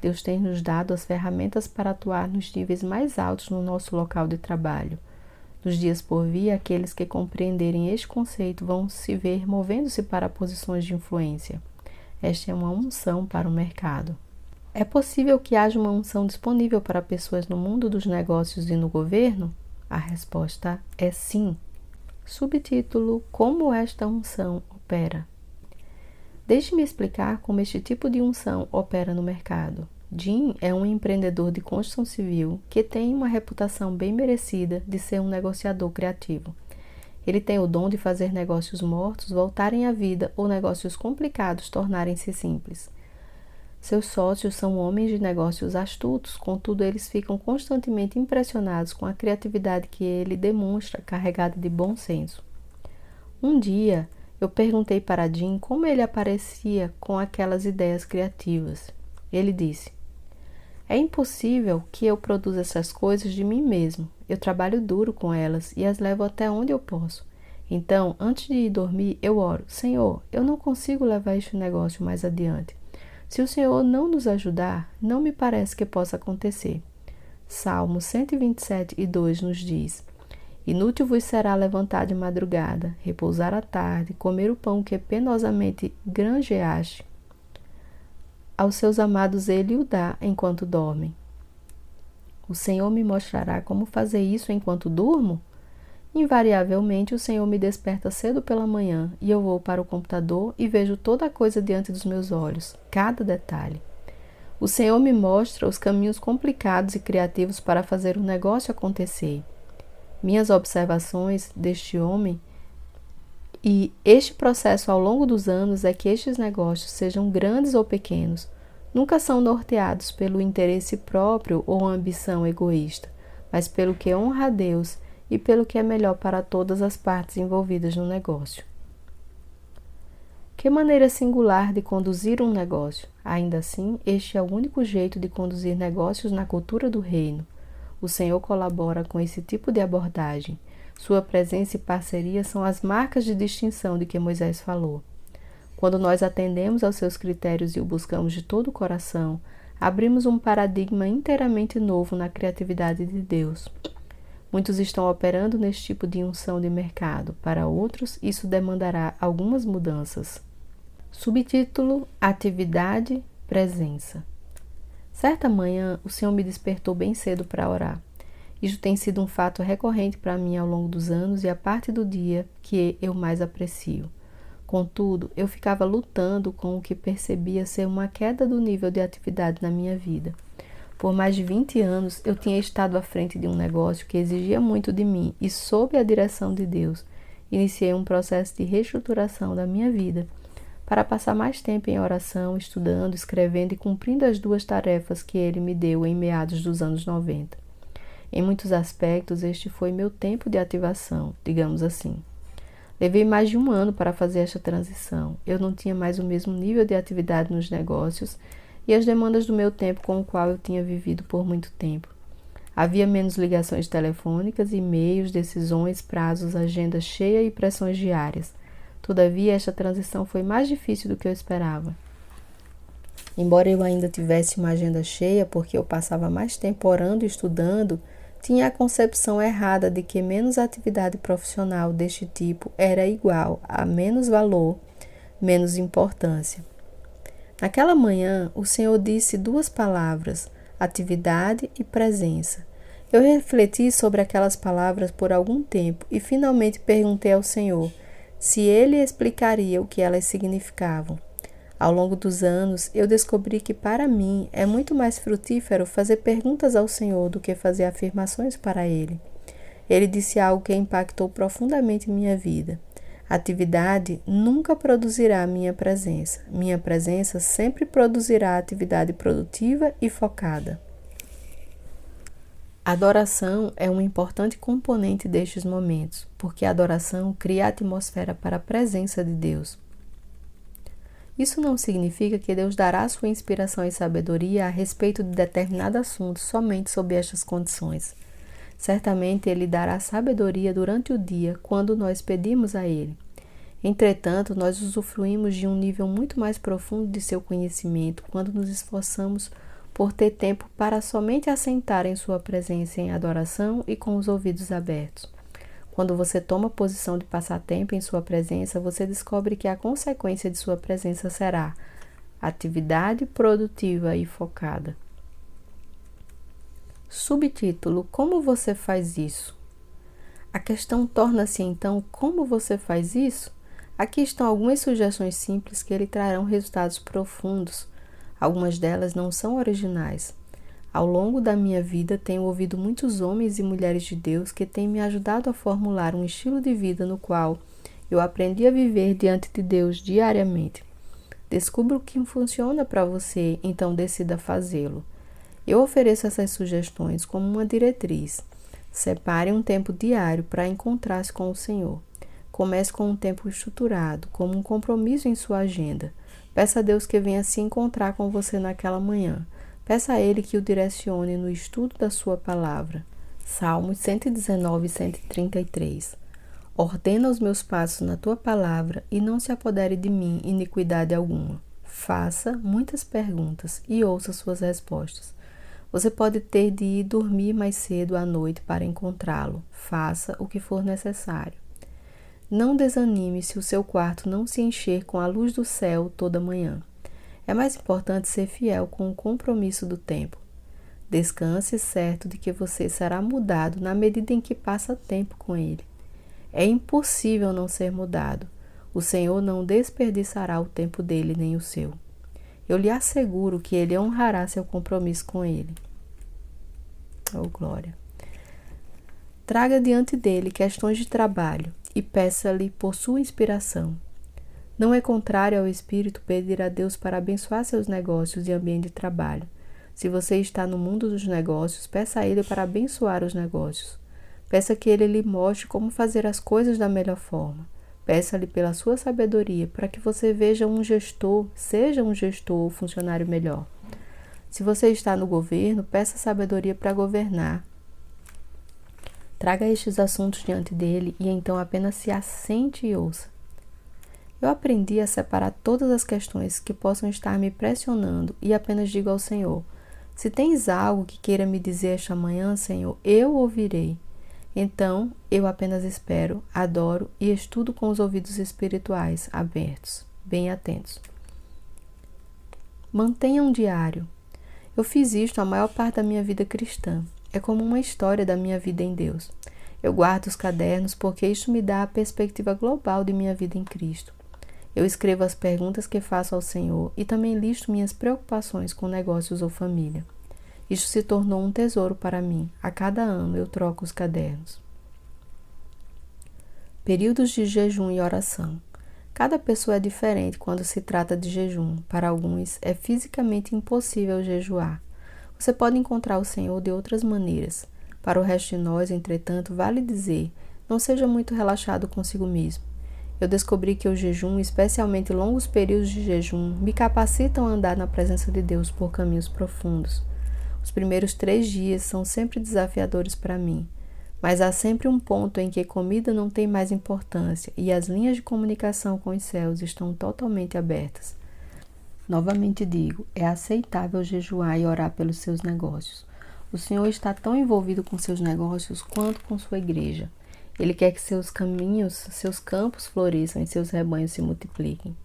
Deus tem nos dado as ferramentas para atuar nos níveis mais altos no nosso local de trabalho. Nos dias por vir, aqueles que compreenderem este conceito vão se ver movendo-se para posições de influência. Esta é uma unção para o mercado. É possível que haja uma unção disponível para pessoas no mundo dos negócios e no governo? A resposta é sim. Subtítulo: Como esta unção opera? Deixe-me explicar como este tipo de unção opera no mercado. Jim é um empreendedor de construção civil que tem uma reputação bem merecida de ser um negociador criativo. Ele tem o dom de fazer negócios mortos voltarem à vida ou negócios complicados tornarem-se simples. Seus sócios são homens de negócios astutos, contudo eles ficam constantemente impressionados com a criatividade que ele demonstra, carregada de bom senso. Um dia, eu perguntei para Jim como ele aparecia com aquelas ideias criativas. Ele disse: "É impossível que eu produza essas coisas de mim mesmo. Eu trabalho duro com elas e as levo até onde eu posso. Então, antes de ir dormir, eu oro: Senhor, eu não consigo levar este negócio mais adiante. Se o Senhor não nos ajudar, não me parece que possa acontecer." Salmo 127:2 nos diz: "Inútil vos será levantar de madrugada, repousar à tarde, comer o pão que penosamente granjeaste. Aos seus amados ele o dá enquanto dormem." O Senhor me mostrará como fazer isso enquanto durmo? Invariavelmente, o Senhor me desperta cedo pela manhã e eu vou para o computador e vejo toda a coisa diante dos meus olhos, cada detalhe. O Senhor me mostra os caminhos complicados e criativos para fazer o negócio acontecer. Minhas observações deste homem e este processo ao longo dos anos é que estes negócios, sejam grandes ou pequenos, nunca são norteados pelo interesse próprio ou ambição egoísta, mas pelo que honra a Deus e pelo que é melhor para todas as partes envolvidas no negócio. Que maneira singular de conduzir um negócio! Ainda assim, este é o único jeito de conduzir negócios na cultura do reino. O Senhor colabora com esse tipo de abordagem. Sua presença e parceria são as marcas de distinção de que Moisés falou. Quando nós atendemos aos seus critérios e o buscamos de todo o coração, abrimos um paradigma inteiramente novo na criatividade de Deus. Muitos estão operando neste tipo de unção de mercado. Para outros, isso demandará algumas mudanças. Subtítulo: Atividade, Presença. Certa manhã, o Senhor me despertou bem cedo para orar. Isso tem sido um fato recorrente para mim ao longo dos anos e a parte do dia que eu mais aprecio. Contudo, eu ficava lutando com o que percebia ser uma queda do nível de atividade na minha vida. Por mais de 20 anos, eu tinha estado à frente de um negócio que exigia muito de mim e, sob a direção de Deus, iniciei um processo de reestruturação da minha vida para passar mais tempo em oração, estudando, escrevendo e cumprindo as duas tarefas que Ele me deu em meados dos anos 90. Em muitos aspectos, este foi meu tempo de ativação, digamos assim. Levei mais de um ano para fazer esta transição. Eu não tinha mais o mesmo nível de atividade nos negócios e as demandas do meu tempo com o qual eu tinha vivido por muito tempo. Havia menos ligações telefônicas, e-mails, decisões, prazos, agenda cheia e pressões diárias. Todavia, esta transição foi mais difícil do que eu esperava. Embora eu ainda tivesse uma agenda cheia, porque eu passava mais tempo orando e estudando, tinha a concepção errada de que menos atividade profissional deste tipo era igual a menos valor, menos importância. Naquela manhã, o Senhor disse duas palavras, atividade e presença. Eu refleti sobre aquelas palavras por algum tempo e finalmente perguntei ao Senhor se Ele explicaria o que elas significavam. Ao longo dos anos, eu descobri que para mim é muito mais frutífero fazer perguntas ao Senhor do que fazer afirmações para Ele. Ele disse algo que impactou profundamente minha vida. Atividade nunca produzirá minha presença. Minha presença sempre produzirá atividade produtiva e focada. Adoração é um importante componente destes momentos, porque a adoração cria a atmosfera para a presença de Deus. Isso não significa que Deus dará sua inspiração e sabedoria a respeito de determinado assunto somente sob estas condições. Certamente Ele dará sabedoria durante o dia quando nós pedimos a Ele. Entretanto, nós usufruímos de um nível muito mais profundo de seu conhecimento quando nos esforçamos por ter tempo para somente assentar em sua presença em adoração e com os ouvidos abertos. Quando você toma a posição de passar tempo em sua presença, você descobre que a consequência de sua presença será atividade produtiva e focada. Subtítulo: Como você faz isso? A questão torna-se então: como você faz isso? Aqui estão algumas sugestões simples que lhe trarão resultados profundos. Algumas delas não são originais. Ao longo da minha vida, tenho ouvido muitos homens e mulheres de Deus que têm me ajudado a formular um estilo de vida no qual eu aprendi a viver diante de Deus diariamente. Descubra o que funciona para você, então decida fazê-lo. Eu ofereço essas sugestões como uma diretriz. Separe um tempo diário para encontrar-se com o Senhor. Comece com um tempo estruturado, como um compromisso em sua agenda. Peça a Deus que venha se encontrar com você naquela manhã. Peça a Ele que o direcione no estudo da sua palavra. Salmos 119 e 133. Ordena os meus passos na tua palavra e não se apodere de mim iniquidade alguma. Faça muitas perguntas e ouça suas respostas. Você pode ter de ir dormir mais cedo à noite para encontrá-lo. Faça o que for necessário. Não desanime se o seu quarto não se encher com a luz do céu toda manhã. É mais importante ser fiel com o compromisso do tempo. Descanse certo de que você será mudado na medida em que passa tempo com Ele. É impossível não ser mudado. O Senhor não desperdiçará o tempo dele nem o seu. Eu lhe asseguro que Ele honrará seu compromisso com Ele. Oh, glória! Traga diante dele questões de trabalho e peça-lhe por sua inspiração. Não é contrário ao Espírito pedir a Deus para abençoar seus negócios e ambiente de trabalho. Se você está no mundo dos negócios, peça a Ele para abençoar os negócios. Peça que Ele lhe mostre como fazer as coisas da melhor forma. Peça-lhe pela sua sabedoria para que você seja um gestor ou funcionário melhor. Se você está no governo, peça sabedoria para governar. Traga estes assuntos diante dele e então apenas se assente e ouça. Eu aprendi a separar todas as questões que possam estar me pressionando e apenas digo ao Senhor: se tens algo que queira me dizer esta manhã, Senhor, eu ouvirei. Então, eu apenas espero, adoro e estudo com os ouvidos espirituais abertos, bem atentos. Mantenha um diário. Eu fiz isto a maior parte da minha vida cristã. É como uma história da minha vida em Deus. Eu guardo os cadernos porque isto me dá a perspectiva global de minha vida em Cristo. Eu escrevo as perguntas que faço ao Senhor e também listo minhas preocupações com negócios ou família. Isto se tornou um tesouro para mim. A cada ano eu troco os cadernos. Períodos de jejum e oração. Cada pessoa é diferente quando se trata de jejum. Para alguns, é fisicamente impossível jejuar. Você pode encontrar o Senhor de outras maneiras. Para o resto de nós, entretanto, vale dizer, não seja muito relaxado consigo mesmo. Eu descobri que o jejum, especialmente longos períodos de jejum, me capacitam a andar na presença de Deus por caminhos profundos. Os primeiros 3 dias são sempre desafiadores para mim, mas há sempre um ponto em que comida não tem mais importância e as linhas de comunicação com os céus estão totalmente abertas. Novamente digo, é aceitável jejuar e orar pelos seus negócios. O Senhor está tão envolvido com seus negócios quanto com sua igreja. Ele quer que seus caminhos, seus campos floresçam e seus rebanhos se multipliquem.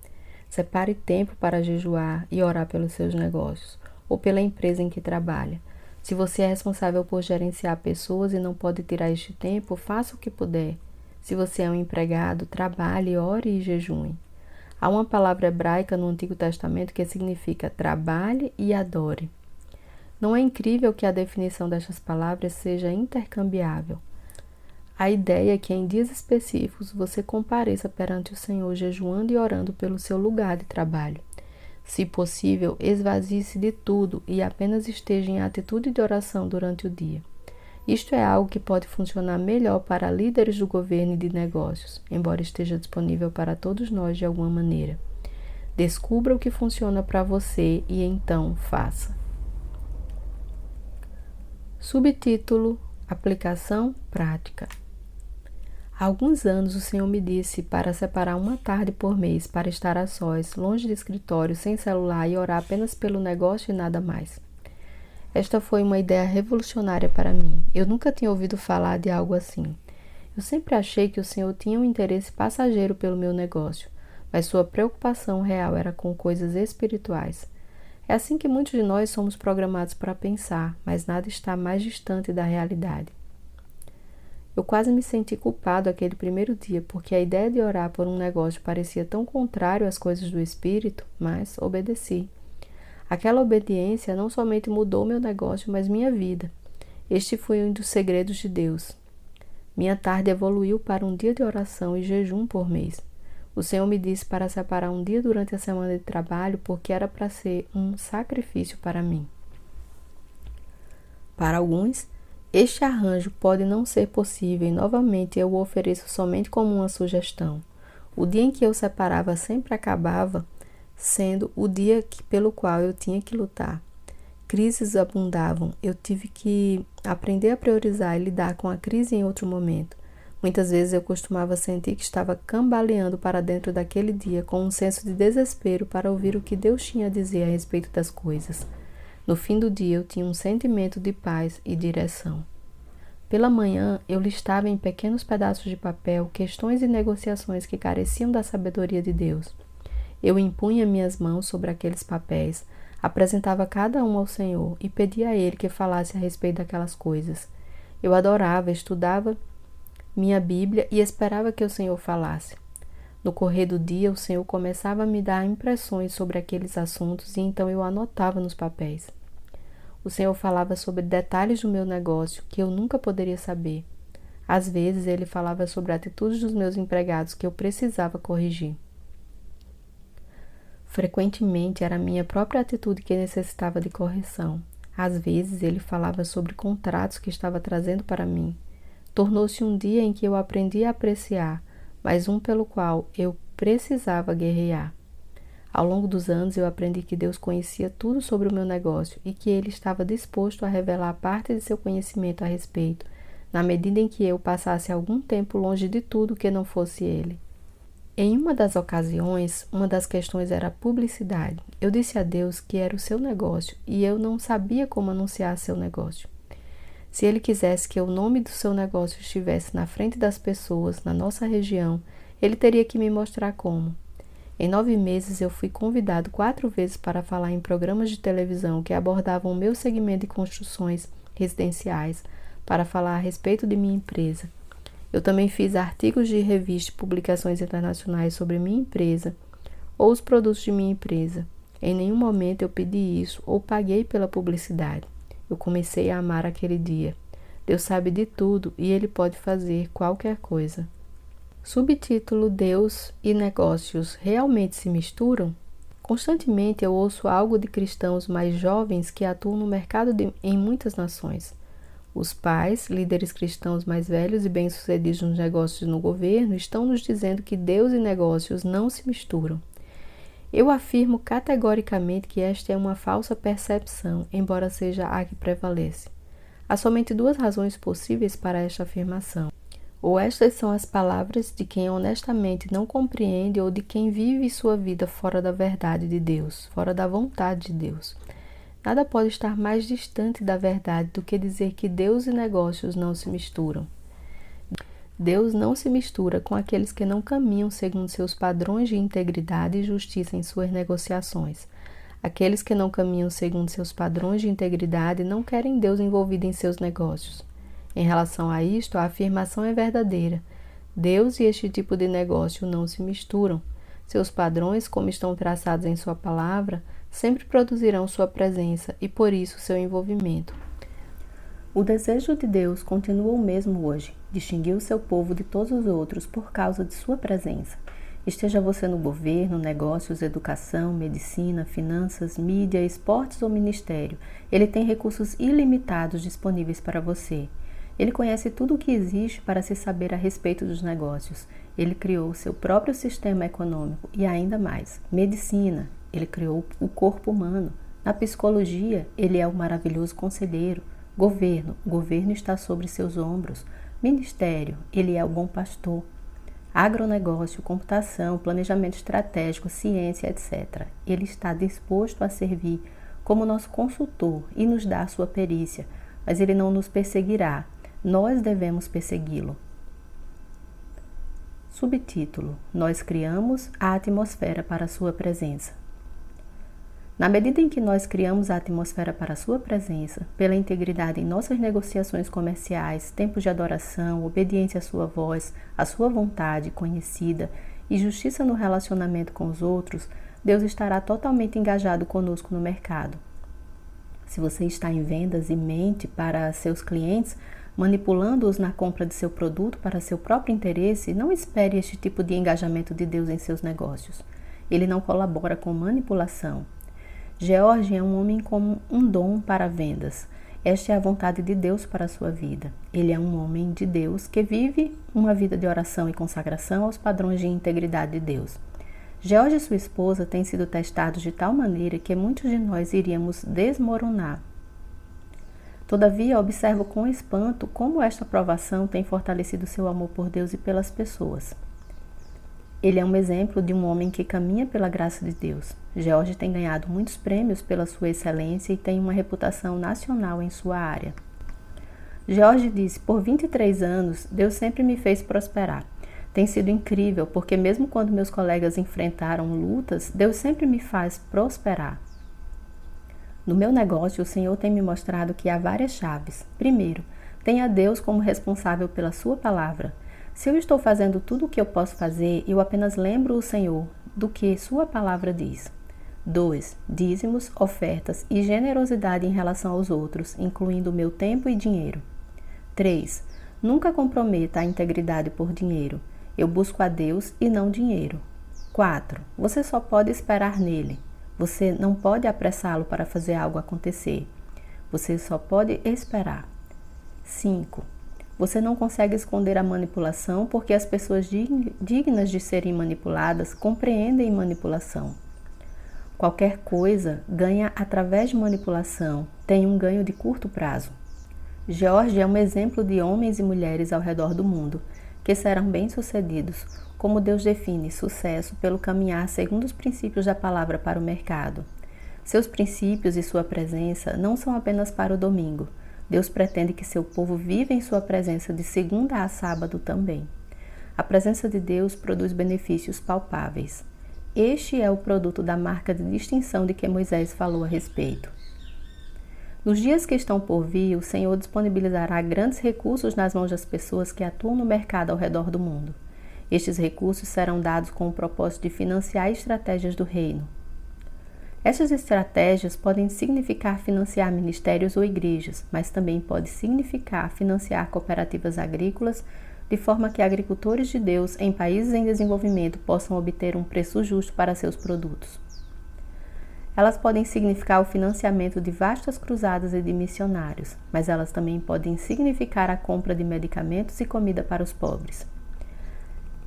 Separe tempo para jejuar e orar pelos seus negócios ou pela empresa em que trabalha. Se você é responsável por gerenciar pessoas e não pode tirar este tempo, faça o que puder. Se você é um empregado, trabalhe, ore e jejue. Há uma palavra hebraica no Antigo Testamento que significa trabalhe e adore. Não é incrível que a definição destas palavras seja intercambiável? A ideia é que em dias específicos você compareça perante o Senhor jejuando e orando pelo seu lugar de trabalho. Se possível, esvazie-se de tudo e apenas esteja em atitude de oração durante o dia. Isto é algo que pode funcionar melhor para líderes do governo e de negócios, embora esteja disponível para todos nós de alguma maneira. Descubra o que funciona para você e então faça. Subtítulo: Aplicação prática. Há alguns anos o Senhor me disse para separar uma tarde por mês para estar a sós, longe de escritório, sem celular e orar apenas pelo negócio e nada mais. Esta foi uma ideia revolucionária para mim. Eu nunca tinha ouvido falar de algo assim. Eu sempre achei que o Senhor tinha um interesse passageiro pelo meu negócio, mas sua preocupação real era com coisas espirituais. É assim que muitos de nós somos programados para pensar, mas nada está mais distante da realidade. Eu quase me senti culpado aquele primeiro dia, porque a ideia de orar por um negócio parecia tão contrário às coisas do Espírito, mas obedeci. Aquela obediência não somente mudou meu negócio, mas minha vida. Este foi um dos segredos de Deus. Minha tarde evoluiu para um dia de oração e jejum por mês. O Senhor me disse para separar um dia durante a semana de trabalho, porque era para ser um sacrifício para mim. Para alguns, este arranjo pode não ser possível e novamente eu o ofereço somente como uma sugestão. O dia em que eu separava sempre acabava sendo o dia pelo qual eu tinha que lutar. Crises abundavam, eu tive que aprender a priorizar e lidar com a crise em outro momento. Muitas vezes eu costumava sentir que estava cambaleando para dentro daquele dia com um senso de desespero para ouvir o que Deus tinha a dizer a respeito das coisas. No fim do dia eu tinha um sentimento de paz e direção. Pela manhã eu listava em pequenos pedaços de papel questões e negociações que careciam da sabedoria de Deus. Eu impunha minhas mãos sobre aqueles papéis, apresentava cada um ao Senhor e pedia a Ele que falasse a respeito daquelas coisas. Eu adorava, estudava minha Bíblia e esperava que o Senhor falasse. No correr do dia, o Senhor começava a me dar impressões sobre aqueles assuntos e então eu anotava nos papéis. O Senhor falava sobre detalhes do meu negócio que eu nunca poderia saber. Às vezes, Ele falava sobre atitudes dos meus empregados que eu precisava corrigir. Frequentemente era a minha própria atitude que necessitava de correção. Às vezes ele falava sobre contratos que estava trazendo para mim. Tornou-se um dia em que eu aprendi a apreciar, mas um pelo qual eu precisava guerrear. Ao longo dos anos eu aprendi que Deus conhecia tudo sobre o meu negócio e que Ele estava disposto a revelar parte de seu conhecimento a respeito, na medida em que eu passasse algum tempo longe de tudo que não fosse Ele. Em uma das ocasiões, uma das questões era a publicidade. Eu disse a Deus que era o seu negócio e eu não sabia como anunciar seu negócio. Se Ele quisesse que o nome do seu negócio estivesse na frente das pessoas na nossa região, Ele teria que me mostrar como. Em 9 meses, eu fui convidado 4 vezes para falar em programas de televisão que abordavam o meu segmento de construções residenciais, para falar a respeito de minha empresa. Eu também fiz artigos de revista e publicações internacionais sobre minha empresa ou os produtos de minha empresa. Em nenhum momento eu pedi isso ou paguei pela publicidade. Eu comecei a amar aquele dia. Deus sabe de tudo e Ele pode fazer qualquer coisa. Subtítulo: Deus e negócios realmente se misturam? Constantemente eu ouço algo de cristãos mais jovens que atuam no mercado em muitas nações. Os pais, líderes cristãos mais velhos e bem-sucedidos nos negócios e no governo, estão nos dizendo que Deus e negócios não se misturam. Eu afirmo categoricamente que esta é uma falsa percepção, embora seja a que prevalece. Há somente duas razões possíveis para esta afirmação. Ou estas são as palavras de quem honestamente não compreende ou de quem vive sua vida fora da verdade de Deus, fora da vontade de Deus. Nada pode estar mais distante da verdade do que dizer que Deus e negócios não se misturam. Deus não se mistura com aqueles que não caminham segundo seus padrões de integridade e justiça em suas negociações. Aqueles que não caminham segundo seus padrões de integridade não querem Deus envolvido em seus negócios. Em relação a isto, a afirmação é verdadeira. Deus e este tipo de negócio não se misturam. Seus padrões, como estão traçados em sua palavra, sempre produzirão sua presença e, por isso, seu envolvimento. O desejo de Deus continua o mesmo hoje, distinguir o seu povo de todos os outros por causa de sua presença. Esteja você no governo, negócios, educação, medicina, finanças, mídia, esportes ou ministério, Ele tem recursos ilimitados disponíveis para você. Ele conhece tudo o que existe para se saber a respeito dos negócios. Ele criou seu próprio sistema econômico e ainda mais, medicina. Ele criou o corpo humano. Na psicologia, Ele é o maravilhoso conselheiro. Governo, o governo está sobre seus ombros. Ministério, Ele é o bom pastor. Agronegócio, computação, planejamento estratégico, ciência, etc. Ele está disposto a servir como nosso consultor e nos dar sua perícia, mas Ele não nos perseguirá. Nós devemos persegui-lo. Subtítulo: Nós criamos a atmosfera para a sua presença. Na medida em que nós criamos a atmosfera para a sua presença, pela integridade em nossas negociações comerciais, tempos de adoração, obediência à sua voz, à sua vontade conhecida e justiça no relacionamento com os outros, Deus estará totalmente engajado conosco no mercado. Se você está em vendas e mente para seus clientes, manipulando-os na compra de seu produto para seu próprio interesse, não espere este tipo de engajamento de Deus em seus negócios. Ele não colabora com manipulação. George é um homem com um dom para vendas. Esta é a vontade de Deus para a sua vida. Ele é um homem de Deus que vive uma vida de oração e consagração aos padrões de integridade de Deus. George e sua esposa têm sido testados de tal maneira que muitos de nós iríamos desmoronar. Todavia, observo com espanto como esta provação tem fortalecido seu amor por Deus e pelas pessoas. Ele é um exemplo de um homem que caminha pela graça de Deus. George tem ganhado muitos prêmios pela sua excelência e tem uma reputação nacional em sua área. George disse: por 23 anos, Deus sempre me fez prosperar. Tem sido incrível, porque mesmo quando meus colegas enfrentaram lutas, Deus sempre me faz prosperar. No meu negócio, o Senhor tem me mostrado que há várias chaves. Primeiro, tenha Deus como responsável pela sua palavra. Se eu estou fazendo tudo o que eu posso fazer, eu apenas lembro o Senhor do que sua palavra diz. 2. Dízimos, ofertas e generosidade em relação aos outros, incluindo o meu tempo e dinheiro. 3. Nunca comprometa a integridade por dinheiro. Eu busco a Deus e não dinheiro. 4. Você só pode esperar nele. Você não pode apressá-lo para fazer algo acontecer. Você só pode esperar. 5. Você não consegue esconder a manipulação porque as pessoas dignas de serem manipuladas compreendem manipulação. Qualquer coisa ganha através de manipulação tem um ganho de curto prazo. George é um exemplo de homens e mulheres ao redor do mundo que serão bem-sucedidos, como Deus define sucesso pelo caminhar segundo os princípios da palavra para o mercado. Seus princípios e sua presença não são apenas para o domingo. Deus pretende que seu povo viva em sua presença de segunda a sábado também. A presença de Deus produz benefícios palpáveis. Este é o produto da marca de distinção de que Moisés falou a respeito. Nos dias que estão por vir, o Senhor disponibilizará grandes recursos nas mãos das pessoas que atuam no mercado ao redor do mundo. Estes recursos serão dados com o propósito de financiar estratégias do reino. Estas estratégias podem significar financiar ministérios ou igrejas, mas também pode significar financiar cooperativas agrícolas, de forma que agricultores de Deus em países em desenvolvimento possam obter um preço justo para seus produtos. Elas podem significar o financiamento de vastas cruzadas e de missionários, mas elas também podem significar a compra de medicamentos e comida para os pobres.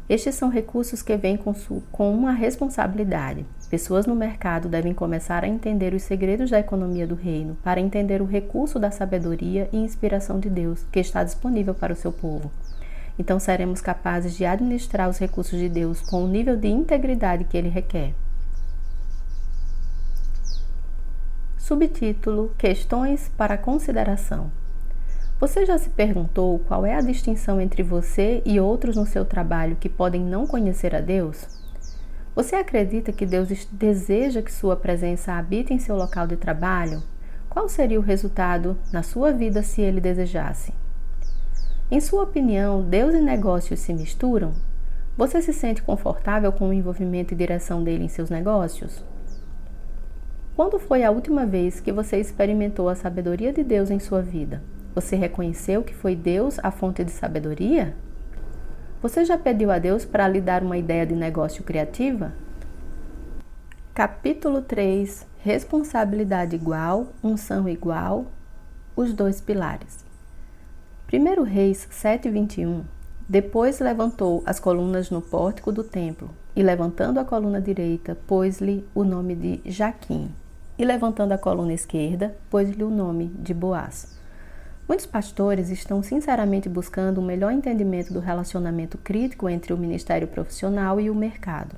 Estes são recursos que vêm com uma responsabilidade. Pessoas no mercado devem começar a entender os segredos da economia do reino para entender o recurso da sabedoria e inspiração de Deus que está disponível para o seu povo. Então seremos capazes de administrar os recursos de Deus com o nível de integridade que Ele requer. Subtítulo: Questões para consideração. Você já se perguntou qual é a distinção entre você e outros no seu trabalho que podem não conhecer a Deus? Você acredita que Deus deseja que sua presença habite em seu local de trabalho? Qual seria o resultado na sua vida se Ele desejasse? Em sua opinião, Deus e negócios se misturam? Você se sente confortável com o envolvimento e direção dele em seus negócios? Quando foi a última vez que você experimentou a sabedoria de Deus em sua vida? Você reconheceu que foi Deus a fonte de sabedoria? Você já pediu a Deus para lhe dar uma ideia de negócio criativa? Capítulo 3: Responsabilidade igual, unção igual, os dois pilares. 1 Reis 7:21. Depois levantou as colunas no pórtico do templo, e levantando a coluna direita, pôs-lhe o nome de Jaquim, e levantando a coluna esquerda, pôs-lhe o nome de Boaz. Muitos pastores estão sinceramente buscando um melhor entendimento do relacionamento crítico entre o ministério profissional e o mercado.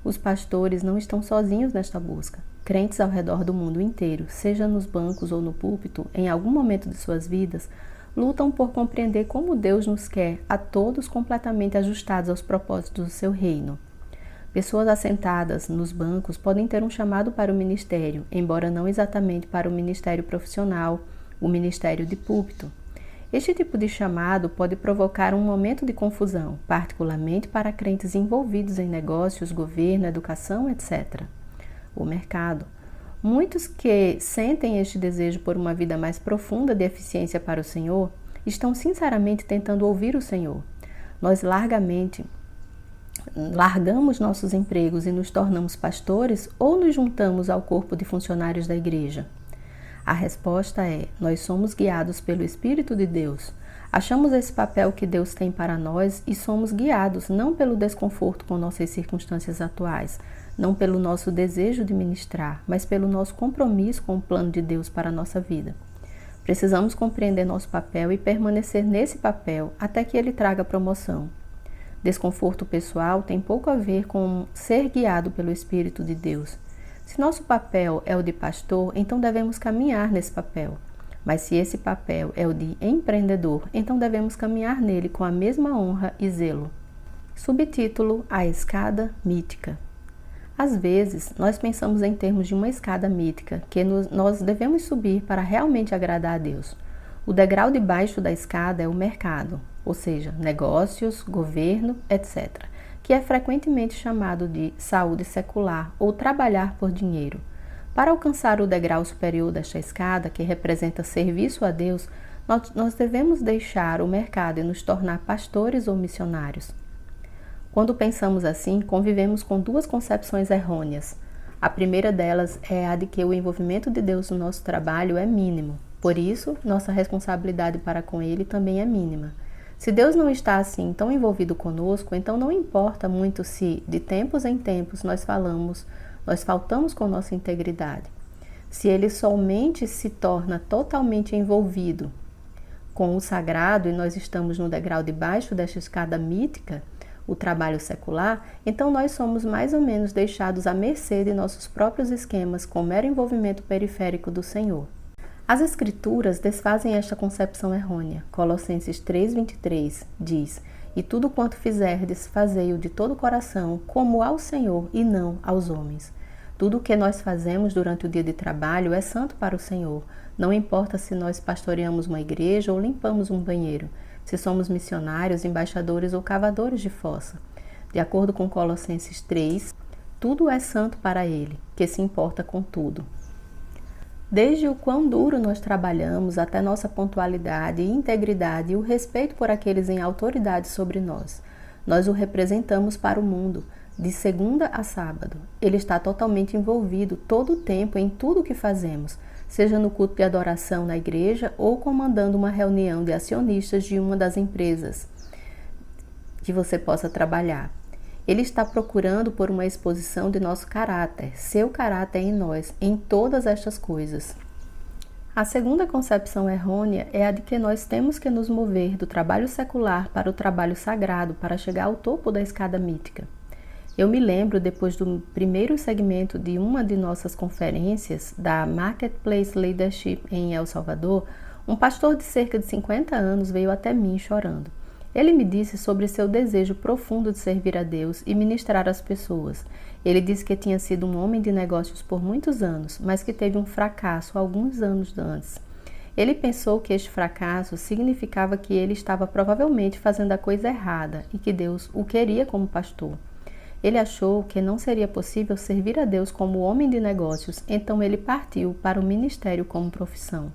Os pastores não estão sozinhos nesta busca. Crentes ao redor do mundo inteiro, seja nos bancos ou no púlpito, em algum momento de suas vidas, lutam por compreender como Deus nos quer a todos completamente ajustados aos propósitos do seu reino. Pessoas assentadas nos bancos podem ter um chamado para o ministério, embora não exatamente para o ministério profissional, o ministério de púlpito. Este tipo de chamado pode provocar um momento de confusão, particularmente para crentes envolvidos em negócios, governo, educação, etc. O mercado. Muitos que sentem este desejo por uma vida mais profunda de eficiência para o Senhor, estão sinceramente tentando ouvir o Senhor. Nós largamos nossos empregos e nos tornamos pastores ou nos juntamos ao corpo de funcionários da igreja? A resposta é: nós somos guiados pelo Espírito de Deus. Achamos esse papel que Deus tem para nós e somos guiados não pelo desconforto com nossas circunstâncias atuais, não pelo nosso desejo de ministrar, mas pelo nosso compromisso com o plano de Deus para a nossa vida. Precisamos compreender nosso papel e permanecer nesse papel até que ele traga promoção. Desconforto pessoal tem pouco a ver com ser guiado pelo Espírito de Deus. Se nosso papel é o de pastor, então devemos caminhar nesse papel. Mas se esse papel é o de empreendedor, então devemos caminhar nele com a mesma honra e zelo. Subtítulo: A escada mítica. Às vezes, nós pensamos em termos de uma escada mítica que nós devemos subir para realmente agradar a Deus. O degrau de baixo da escada é o mercado, ou seja, negócios, governo, etc., que é frequentemente chamado de saúde secular ou trabalhar por dinheiro. Para alcançar o degrau superior desta escada, que representa serviço a Deus, nós devemos deixar o mercado e nos tornar pastores ou missionários. Quando pensamos assim, convivemos com duas concepções errôneas. A primeira delas é a de que o envolvimento de Deus no nosso trabalho é mínimo. Por isso, nossa responsabilidade para com Ele também é mínima. Se Deus não está assim tão envolvido conosco, então não importa muito se, de tempos em tempos, nós faltamos com nossa integridade. Se Ele somente se torna totalmente envolvido com o sagrado e nós estamos no degrau de baixo desta escada mítica, o trabalho secular, então nós somos mais ou menos deixados à mercê de nossos próprios esquemas com mero envolvimento periférico do Senhor. As Escrituras desfazem esta concepção errônea. Colossenses 3:23 diz: E tudo quanto fizerdes, fazei-o de todo o coração, como ao Senhor e não aos homens. Tudo o que nós fazemos durante o dia de trabalho é santo para o Senhor. Não importa se nós pastoreamos uma igreja ou limpamos um banheiro, se somos missionários, embaixadores ou cavadores de fossa. De acordo com Colossenses 3, tudo é santo para Ele, que se importa com tudo. Desde o quão duro nós trabalhamos até nossa pontualidade e integridade e o respeito por aqueles em autoridade sobre nós. Nós o representamos para o mundo. de segunda a sábado. Ele está totalmente envolvido todo o tempo em tudo o que fazemos, seja no culto de adoração na igreja ou comandando uma reunião de acionistas de uma das empresas que você possa trabalhar. Ele está procurando por uma exposição de nosso caráter, seu caráter em nós, em todas estas coisas. A segunda concepção errônea é a de que nós temos que nos mover do trabalho secular para o trabalho sagrado para chegar ao topo da escada mítica. Eu me lembro, depois do primeiro segmento de uma de nossas conferências da Marketplace Leadership em El Salvador, um pastor de cerca de 50 anos veio até mim chorando. Ele me disse sobre seu desejo profundo de servir a Deus e ministrar às pessoas. Ele disse que tinha sido um homem de negócios por muitos anos, mas que teve um fracasso alguns anos antes. Ele pensou que este fracasso significava que ele estava provavelmente fazendo a coisa errada e que Deus o queria como pastor. Ele achou que não seria possível servir a Deus como homem de negócios, então ele partiu para o ministério como profissão.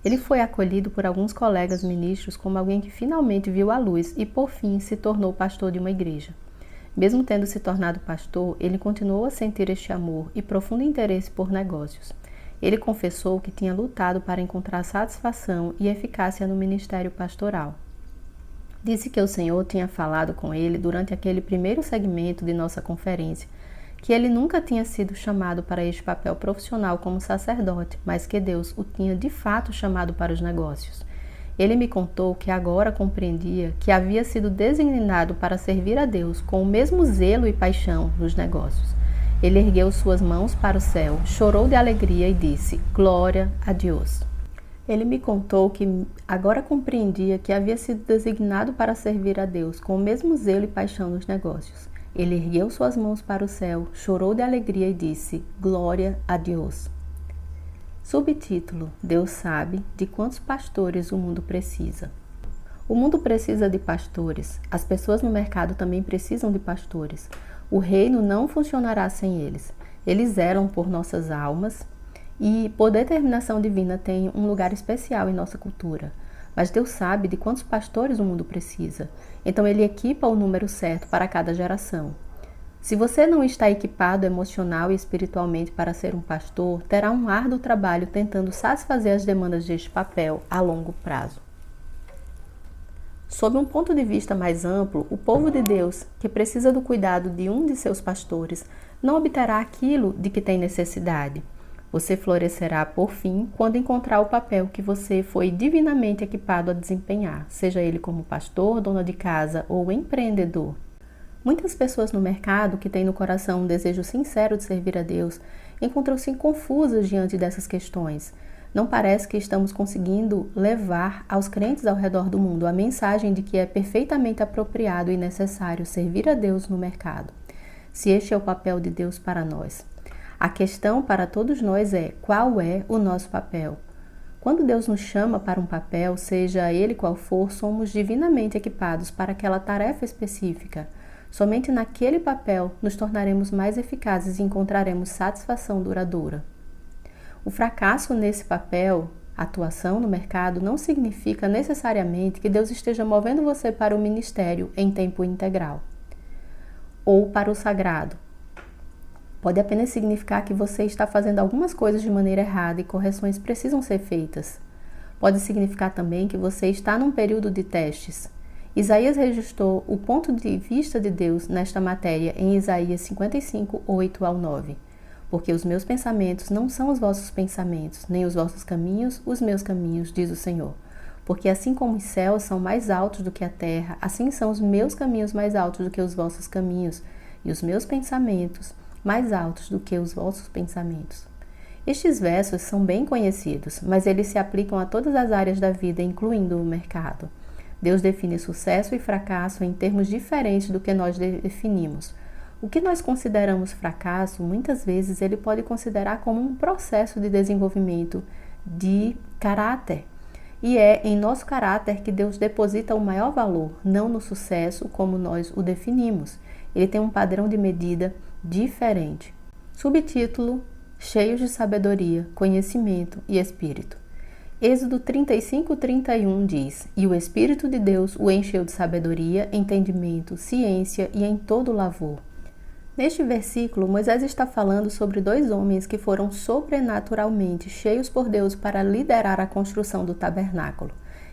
Ele foi acolhido por alguns colegas ministros como alguém que finalmente viu a luz e, por fim, se tornou pastor de uma igreja. Mesmo tendo se tornado pastor, ele continuou a sentir este amor e profundo interesse por negócios. Ele confessou que tinha lutado para encontrar satisfação e eficácia no ministério pastoral. Disse que o Senhor tinha falado com ele durante aquele primeiro segmento de nossa conferência, que ele nunca tinha sido chamado para este papel profissional como sacerdote, mas que Deus o tinha de fato chamado para os negócios. Ele me contou que agora compreendia que havia sido designado para servir a Deus com o mesmo zelo e paixão nos negócios. Ele ergueu suas mãos para o céu, chorou de alegria e disse: "Glória a Deus". Ele me contou que agora compreendia que havia sido designado para servir a Deus com o mesmo zelo e paixão nos negócios. Ele ergueu suas mãos para o céu, chorou de alegria e disse: "Glória a Deus". Subtítulo: Deus sabe de quantos pastores o mundo precisa. O mundo precisa de pastores. As pessoas no mercado também precisam de pastores. O reino não funcionará sem eles. Eles zelam por nossas almas e, por determinação divina, têm um lugar especial em nossa cultura. Mas Deus sabe de quantos pastores o mundo precisa. Então Ele equipa o número certo para cada geração. Se você não está equipado emocional e espiritualmente para ser um pastor, terá um árduo trabalho tentando satisfazer as demandas deste papel a longo prazo. Sob um ponto de vista mais amplo, o povo de Deus, que precisa do cuidado de um de seus pastores, não obterá aquilo de que tem necessidade. Você florescerá, por fim, quando encontrar o papel que você foi divinamente equipado a desempenhar, seja ele como pastor, dona de casa ou empreendedor. Muitas pessoas no mercado que têm no coração um desejo sincero de servir a Deus encontram-se confusas diante dessas questões. Não parece que estamos conseguindo levar aos crentes ao redor do mundo a mensagem de que é perfeitamente apropriado e necessário servir a Deus no mercado, se este é o papel de Deus para nós. A questão para todos nós é: qual é o nosso papel? Quando Deus nos chama para um papel, seja ele qual for, somos divinamente equipados para aquela tarefa específica. Somente naquele papel nos tornaremos mais eficazes e encontraremos satisfação duradoura. O fracasso nesse papel, atuação no mercado, não significa necessariamente que Deus esteja movendo você para o ministério em tempo integral ou para o sagrado. Pode apenas significar que você está fazendo algumas coisas de maneira errada e correções precisam ser feitas. Pode significar também que você está num período de testes. Isaías registrou o ponto de vista de Deus nesta matéria em Isaías 55, 8 ao 9. Porque os meus pensamentos não são os vossos pensamentos, nem os vossos caminhos, os meus caminhos, diz o Senhor. Porque assim como os céus são mais altos do que a terra, assim são os meus caminhos mais altos do que os vossos caminhos, e os meus pensamentos mais altos do que os vossos pensamentos. Estes versos são bem conhecidos, mas eles se aplicam a todas as áreas da vida, incluindo o mercado. Deus define sucesso e fracasso em termos diferentes do que nós definimos. O que nós consideramos fracasso, muitas vezes ele pode considerar como um processo de desenvolvimento de caráter. E é em nosso caráter que Deus deposita o maior valor, não no sucesso como nós o definimos. Ele tem um padrão de medida diferente. Subtítulo: Cheios de sabedoria, conhecimento e espírito. Êxodo 35:31 diz: E o Espírito de Deus o encheu de sabedoria, entendimento, ciência e em todo lavor. Neste versículo, Moisés está falando sobre dois homens que foram sobrenaturalmente cheios por Deus para liderar a construção do tabernáculo.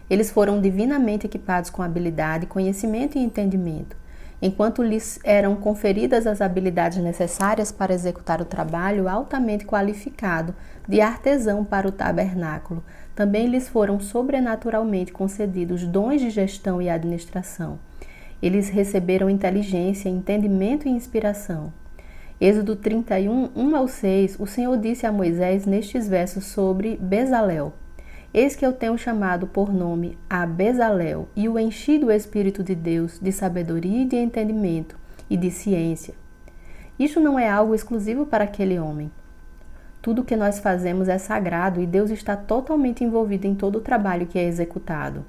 Eles foram divinamente equipados com habilidade, conhecimento e entendimento. Enquanto lhes eram conferidas as habilidades necessárias para executar o trabalho altamente qualificado de artesão para o tabernáculo, também lhes foram sobrenaturalmente concedidos dons de gestão e administração. Eles receberam inteligência, entendimento e inspiração. Êxodo 31, 1-6, o Senhor disse a Moisés nestes versos sobre Bezalel: Eis que eu tenho chamado por nome a Bezalel e o enchi do Espírito de Deus, de sabedoria e de entendimento e de ciência. Isto não é algo exclusivo para aquele homem. Tudo o que nós fazemos é sagrado e Deus está totalmente envolvido em todo o trabalho que é executado.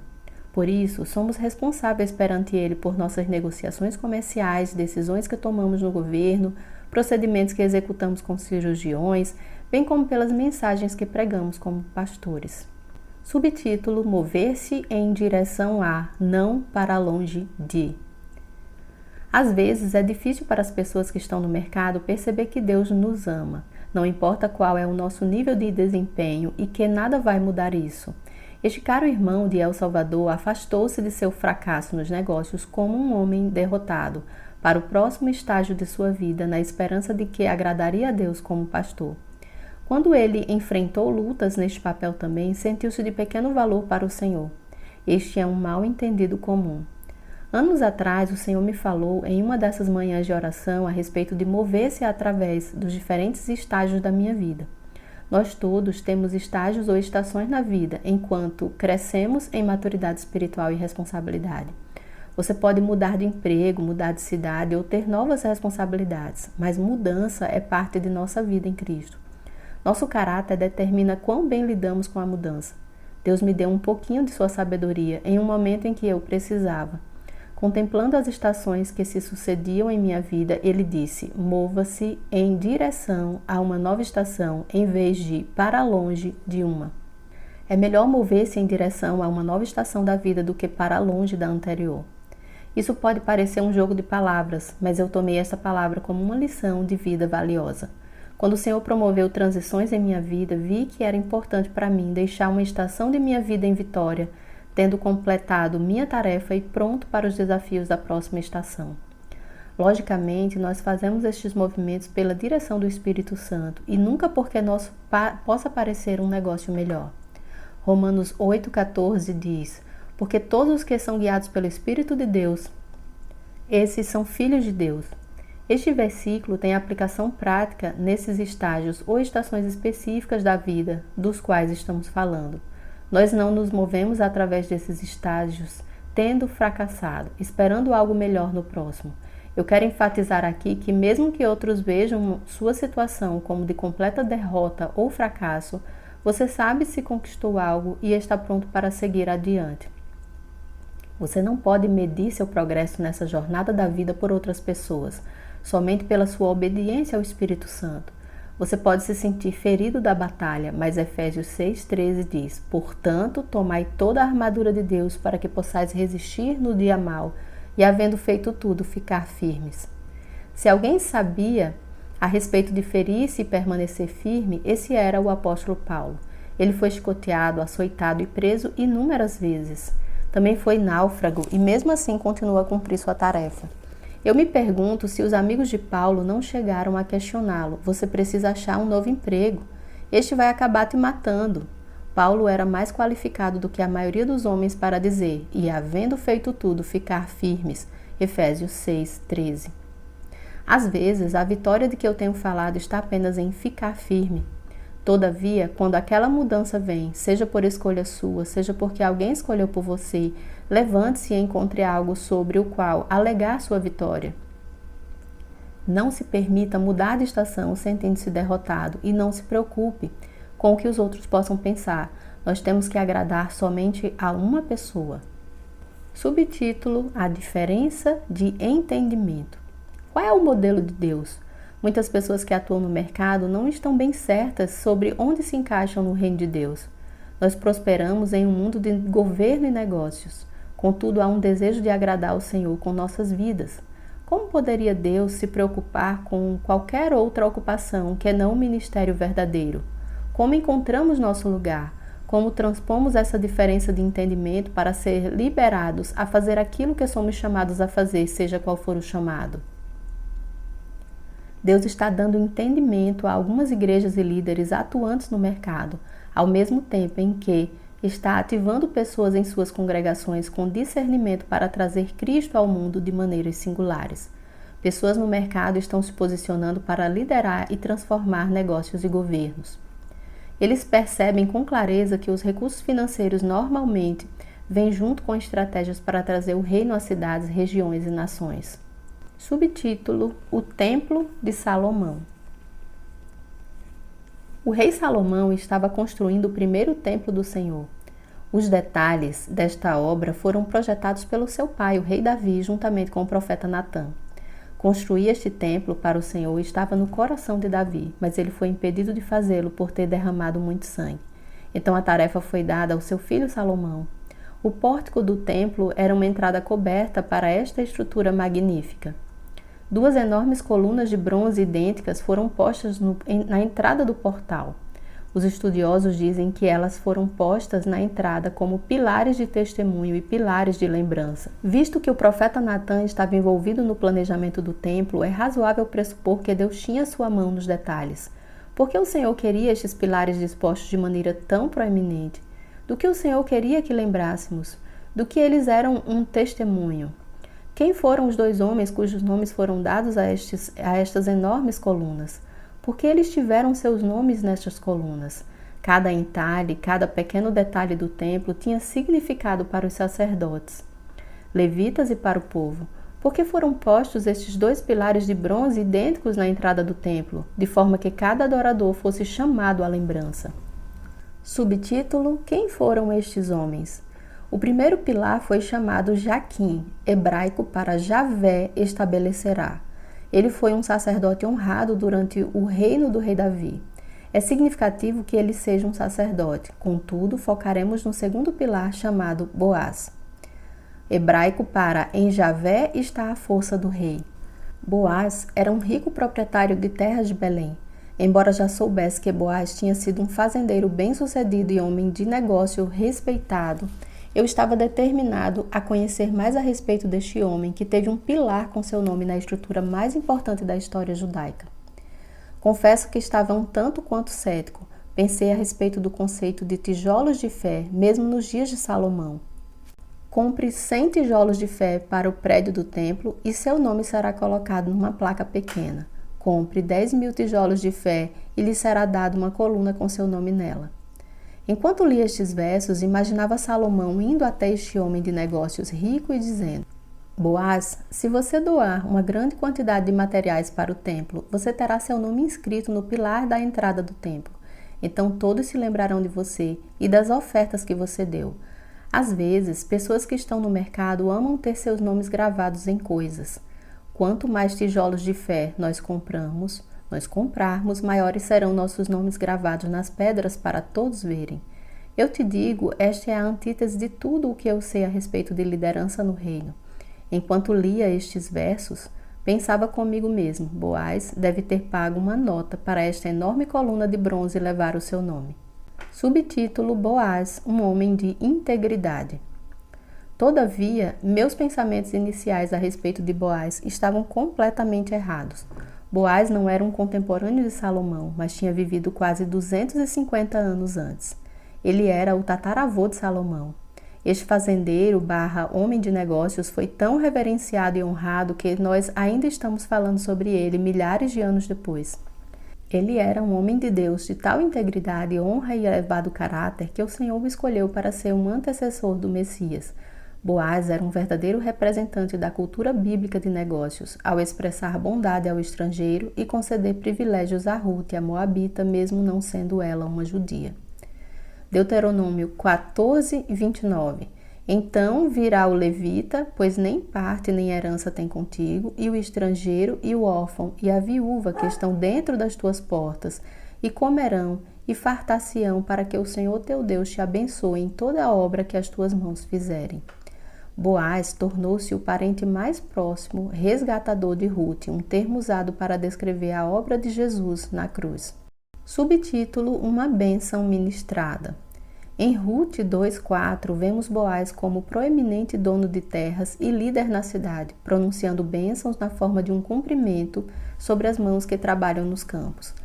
Por isso, somos responsáveis perante Ele por nossas negociações comerciais, decisões que tomamos no governo, procedimentos que executamos com cirurgiões, bem como pelas mensagens que pregamos como pastores. Subtítulo: Mover-se em direção a, não para longe de. Às vezes é difícil para as pessoas que estão no mercado perceber que Deus nos ama, não importa qual é o nosso nível de desempenho e que nada vai mudar isso. Este caro irmão de El Salvador afastou-se de seu fracasso nos negócios como um homem derrotado para o próximo estágio de sua vida, na esperança de que agradaria a Deus como pastor. Quando ele enfrentou lutas neste papel também, sentiu-se de pequeno valor para o Senhor. Este é um mal-entendido comum. Anos atrás, o Senhor me falou em uma dessas manhãs de oração a respeito de mover-se através dos diferentes estágios da minha vida. Nós todos temos estágios ou estações na vida, enquanto crescemos em maturidade espiritual e responsabilidade. Você pode mudar de emprego, mudar de cidade ou ter novas responsabilidades, mas mudança é parte de nossa vida em Cristo. Nosso caráter determina quão bem lidamos com a mudança. Deus me deu um pouquinho de sua sabedoria em um momento em que eu precisava. Contemplando as estações que se sucediam em minha vida, ele disse: mova-se em direção a uma nova estação, em vez de para longe de uma. É melhor mover-se em direção a uma nova estação da vida do que para longe da anterior. Isso pode parecer um jogo de palavras, mas eu tomei essa palavra como uma lição de vida valiosa. Quando o Senhor promoveu transições em minha vida, vi que era importante para mim deixar uma estação de minha vida em vitória, tendo completado minha tarefa e pronto para os desafios da próxima estação. Logicamente, nós fazemos estes movimentos pela direção do Espírito Santo e nunca porque possa parecer um negócio melhor. Romanos 8,14 diz: porque todos os que são guiados pelo Espírito de Deus, esses são filhos de Deus. Este versículo tem aplicação prática nesses estágios ou estações específicas da vida dos quais estamos falando. Nós não nos movemos através desses estágios tendo fracassado, esperando algo melhor no próximo. Eu quero enfatizar aqui que mesmo que outros vejam sua situação como de completa derrota ou fracasso, você sabe se conquistou algo e está pronto para seguir adiante. Você não pode medir seu progresso nessa jornada da vida por outras pessoas, somente pela sua obediência ao Espírito Santo. Você pode se sentir ferido da batalha, mas Efésios 6,13 diz: portanto, tomai toda a armadura de Deus para que possais resistir no dia mau e, havendo feito tudo, ficar firmes. Se alguém sabia a respeito de ferir-se e permanecer firme, esse era o apóstolo Paulo. Ele foi chicoteado, açoitado e preso inúmeras vezes. Também foi náufrago e mesmo assim continua a cumprir sua tarefa. Eu me pergunto se os amigos de Paulo não chegaram a questioná-lo: você precisa achar um novo emprego. Este vai acabar te matando. Paulo era mais qualificado do que a maioria dos homens para dizer: e havendo feito tudo, ficar firmes. Efésios 6,13. Às vezes, a vitória de que eu tenho falado está apenas em ficar firme. Todavia, quando aquela mudança vem, seja por escolha sua, seja porque alguém escolheu por você, levante-se e encontre algo sobre o qual alegar sua vitória. Não se permita mudar de estação sentindo-se derrotado e não se preocupe com o que os outros possam pensar. Nós temos que agradar somente a uma pessoa. Subtítulo: A diferença de entendimento. Qual é o modelo de Deus? Muitas pessoas que atuam no mercado não estão bem certas sobre onde se encaixam no reino de Deus. Nós prosperamos em um mundo de governo e negócios. Contudo, há um desejo de agradar ao Senhor com nossas vidas. Como poderia Deus se preocupar com qualquer outra ocupação que não o ministério verdadeiro? Como encontramos nosso lugar? Como transpomos essa diferença de entendimento para ser liberados a fazer aquilo que somos chamados a fazer, seja qual for o chamado? Deus está dando entendimento a algumas igrejas e líderes atuantes no mercado, ao mesmo tempo em que está ativando pessoas em suas congregações com discernimento para trazer Cristo ao mundo de maneiras singulares. Pessoas no mercado estão se posicionando para liderar e transformar negócios e governos. Eles percebem com clareza que os recursos financeiros normalmente vêm junto com estratégias para trazer o reino às cidades, regiões e nações. Subtítulo: O Templo de Salomão. O rei Salomão estava construindo o primeiro templo do Senhor. Os detalhes desta obra foram projetados pelo seu pai, o rei Davi, juntamente com o profeta Natã. Construir este templo para o Senhor estava no coração de Davi, mas ele foi impedido de fazê-lo por ter derramado muito sangue. Então a tarefa foi dada ao seu filho Salomão. O pórtico do templo era uma entrada coberta para esta estrutura magnífica. Duas enormes colunas de bronze idênticas foram postas na entrada do portal. Os estudiosos dizem que elas foram postas na entrada como pilares de testemunho e pilares de lembrança. Visto que o profeta Natã estava envolvido no planejamento do templo, é razoável pressupor que Deus tinha sua mão nos detalhes. Por que o Senhor queria estes pilares dispostos de maneira tão proeminente? Do que o Senhor queria que lembrássemos? Do que eles eram um testemunho? Quem foram os dois homens cujos nomes foram dados a estas enormes colunas? Por que eles tiveram seus nomes nestas colunas? Cada entalhe, cada pequeno detalhe do templo tinha significado para os sacerdotes, levitas e para o povo. Por que foram postos estes dois pilares de bronze idênticos na entrada do templo, de forma que cada adorador fosse chamado à lembrança? Subtítulo: Quem foram estes homens? O primeiro pilar foi chamado Jaquim, hebraico para Javé estabelecerá. Ele foi um sacerdote honrado durante o reino do rei Davi. É significativo que ele seja um sacerdote, contudo, focaremos no segundo pilar chamado Boaz. Hebraico para em Javé está a força do rei. Boaz era um rico proprietário de terras de Belém. Embora já soubesse que Boaz tinha sido um fazendeiro bem-sucedido e homem de negócio respeitado, eu estava determinado a conhecer mais a respeito deste homem que teve um pilar com seu nome na estrutura mais importante da história judaica. Confesso que estava um tanto quanto cético. Pensei a respeito do conceito de tijolos de fé, mesmo nos dias de Salomão. Compre 100 tijolos de fé para o prédio do templo e seu nome será colocado numa placa pequena. Compre 10.000 tijolos de fé e lhe será dada uma coluna com seu nome nela. Enquanto lia estes versos, imaginava Salomão indo até este homem de negócios rico e dizendo: Boaz, se você doar uma grande quantidade de materiais para o templo, você terá seu nome inscrito no pilar da entrada do templo. Então todos se lembrarão de você e das ofertas que você deu. Às vezes, pessoas que estão no mercado amam ter seus nomes gravados em coisas. Quanto mais tijolos de fé nós comprarmos, maiores serão nossos nomes gravados nas pedras para todos verem. Eu te digo, esta é a antítese de tudo o que eu sei a respeito de liderança no reino. Enquanto lia estes versos, pensava comigo mesmo, Boaz deve ter pago uma nota para esta enorme coluna de bronze levar o seu nome. Subtítulo: Boaz, um homem de integridade. Todavia, meus pensamentos iniciais a respeito de Boaz estavam completamente errados. Boaz não era um contemporâneo de Salomão, mas tinha vivido quase 250 anos antes. Ele era o tataravô de Salomão. Este fazendeiro / homem de negócios foi tão reverenciado e honrado que nós ainda estamos falando sobre ele milhares de anos depois. Ele era um homem de Deus de tal integridade, honra e elevado caráter que o Senhor o escolheu para ser um antecessor do Messias. Boaz era um verdadeiro representante da cultura bíblica de negócios, ao expressar bondade ao estrangeiro e conceder privilégios a Rute, a moabita, mesmo não sendo ela uma judia. Deuteronômio 14:29. Então virá o levita, pois nem parte nem herança tem contigo, e o estrangeiro e o órfão e a viúva que estão dentro das tuas portas, e comerão e fartar-se-ão para que o Senhor teu Deus te abençoe em toda a obra que as tuas mãos fizerem. Boaz tornou-se o parente mais próximo, resgatador de Ruth, um termo usado para descrever a obra de Jesus na cruz. Subtítulo: Uma bênção ministrada. Em Ruth 2,4, vemos Boaz como proeminente dono de terras e líder na cidade, pronunciando bênçãos na forma de um cumprimento sobre as mãos que trabalham nos campos.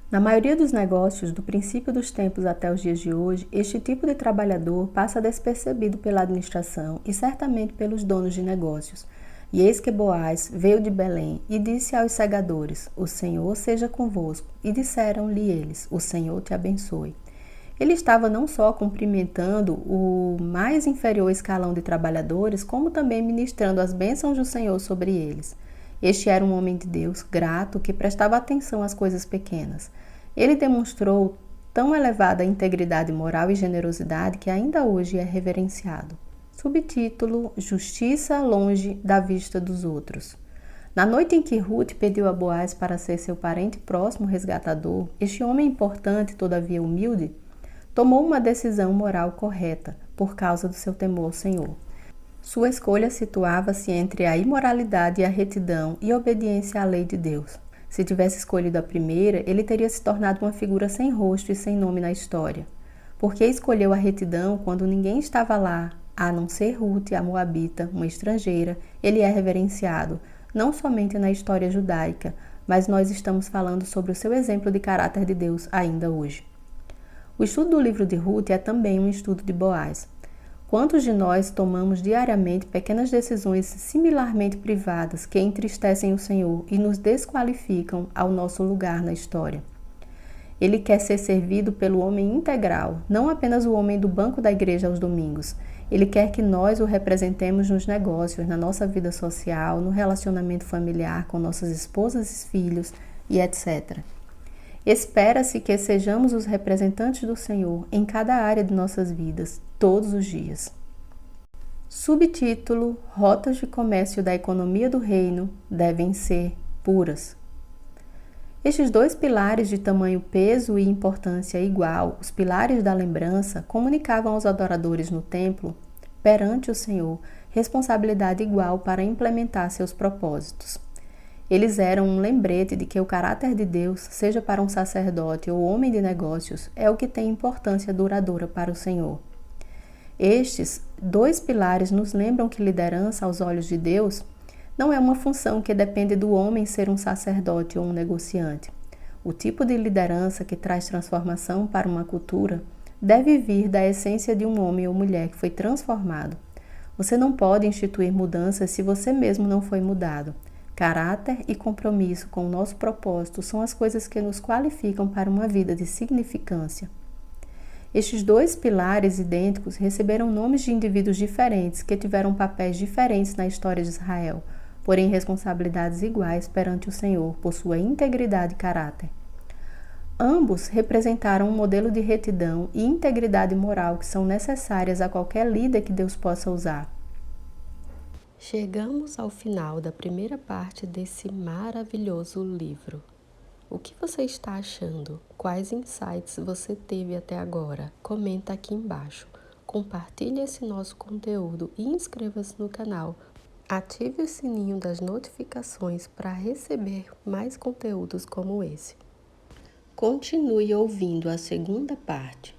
Na maioria dos negócios, do princípio dos tempos até os dias de hoje, este tipo de trabalhador passa despercebido pela administração e certamente pelos donos de negócios. E eis que Boaz veio de Belém e disse aos segadores: O Senhor seja convosco. E disseram-lhe eles: O Senhor te abençoe. Ele estava não só cumprimentando o mais inferior escalão de trabalhadores, como também ministrando as bênçãos do Senhor sobre eles. Este era um homem de Deus, grato, que prestava atenção às coisas pequenas. Ele demonstrou tão elevada integridade moral e generosidade que ainda hoje é reverenciado. Subtítulo: Justiça longe da vista dos outros. Na noite em que Ruth pediu a Boaz para ser seu parente próximo resgatador, este homem importante, todavia humilde, tomou uma decisão moral correta por causa do seu temor ao Senhor. Sua escolha situava-se entre a imoralidade e a retidão e a obediência à lei de Deus. Se tivesse escolhido a primeira, ele teria se tornado uma figura sem rosto e sem nome na história. Porque escolheu a retidão quando ninguém estava lá, a não ser Ruth, a moabita, uma estrangeira, ele é reverenciado, não somente na história judaica, mas nós estamos falando sobre o seu exemplo de caráter de Deus ainda hoje. O estudo do livro de Ruth é também um estudo de Boaz. Quantos de nós tomamos diariamente pequenas decisões similarmente privadas que entristecem o Senhor e nos desqualificam ao nosso lugar na história? Ele quer ser servido pelo homem integral, não apenas o homem do banco da igreja aos domingos. Ele quer que nós o representemos nos negócios, na nossa vida social, no relacionamento familiar com nossas esposas e filhos e etc. Espera-se que sejamos os representantes do Senhor em cada área de nossas vidas, todos os dias. Subtítulo: Rotas de comércio da economia do reino devem ser puras. Estes dois pilares de tamanho, peso e importância igual, os pilares da lembrança, comunicavam aos adoradores no templo, perante o Senhor, responsabilidade igual para implementar seus propósitos. Eles eram um lembrete de que o caráter de Deus, seja para um sacerdote ou homem de negócios, é o que tem importância duradoura para o Senhor. Estes dois pilares nos lembram que liderança aos olhos de Deus não é uma função que depende do homem ser um sacerdote ou um negociante. O tipo de liderança que traz transformação para uma cultura deve vir da essência de um homem ou mulher que foi transformado. Você não pode instituir mudanças se você mesmo não foi mudado. Caráter e compromisso com o nosso propósito são as coisas que nos qualificam para uma vida de significância. Estes dois pilares idênticos receberam nomes de indivíduos diferentes que tiveram papéis diferentes na história de Israel, porém responsabilidades iguais perante o Senhor por sua integridade e caráter. Ambos representaram um modelo de retidão e integridade moral que são necessárias a qualquer líder que Deus possa usar. Chegamos ao final da primeira parte desse maravilhoso livro. O que você está achando? Quais insights você teve até agora? Comenta aqui embaixo. Compartilhe esse nosso conteúdo e inscreva-se no canal. Ative o sininho das notificações para receber mais conteúdos como esse. Continue ouvindo a segunda parte.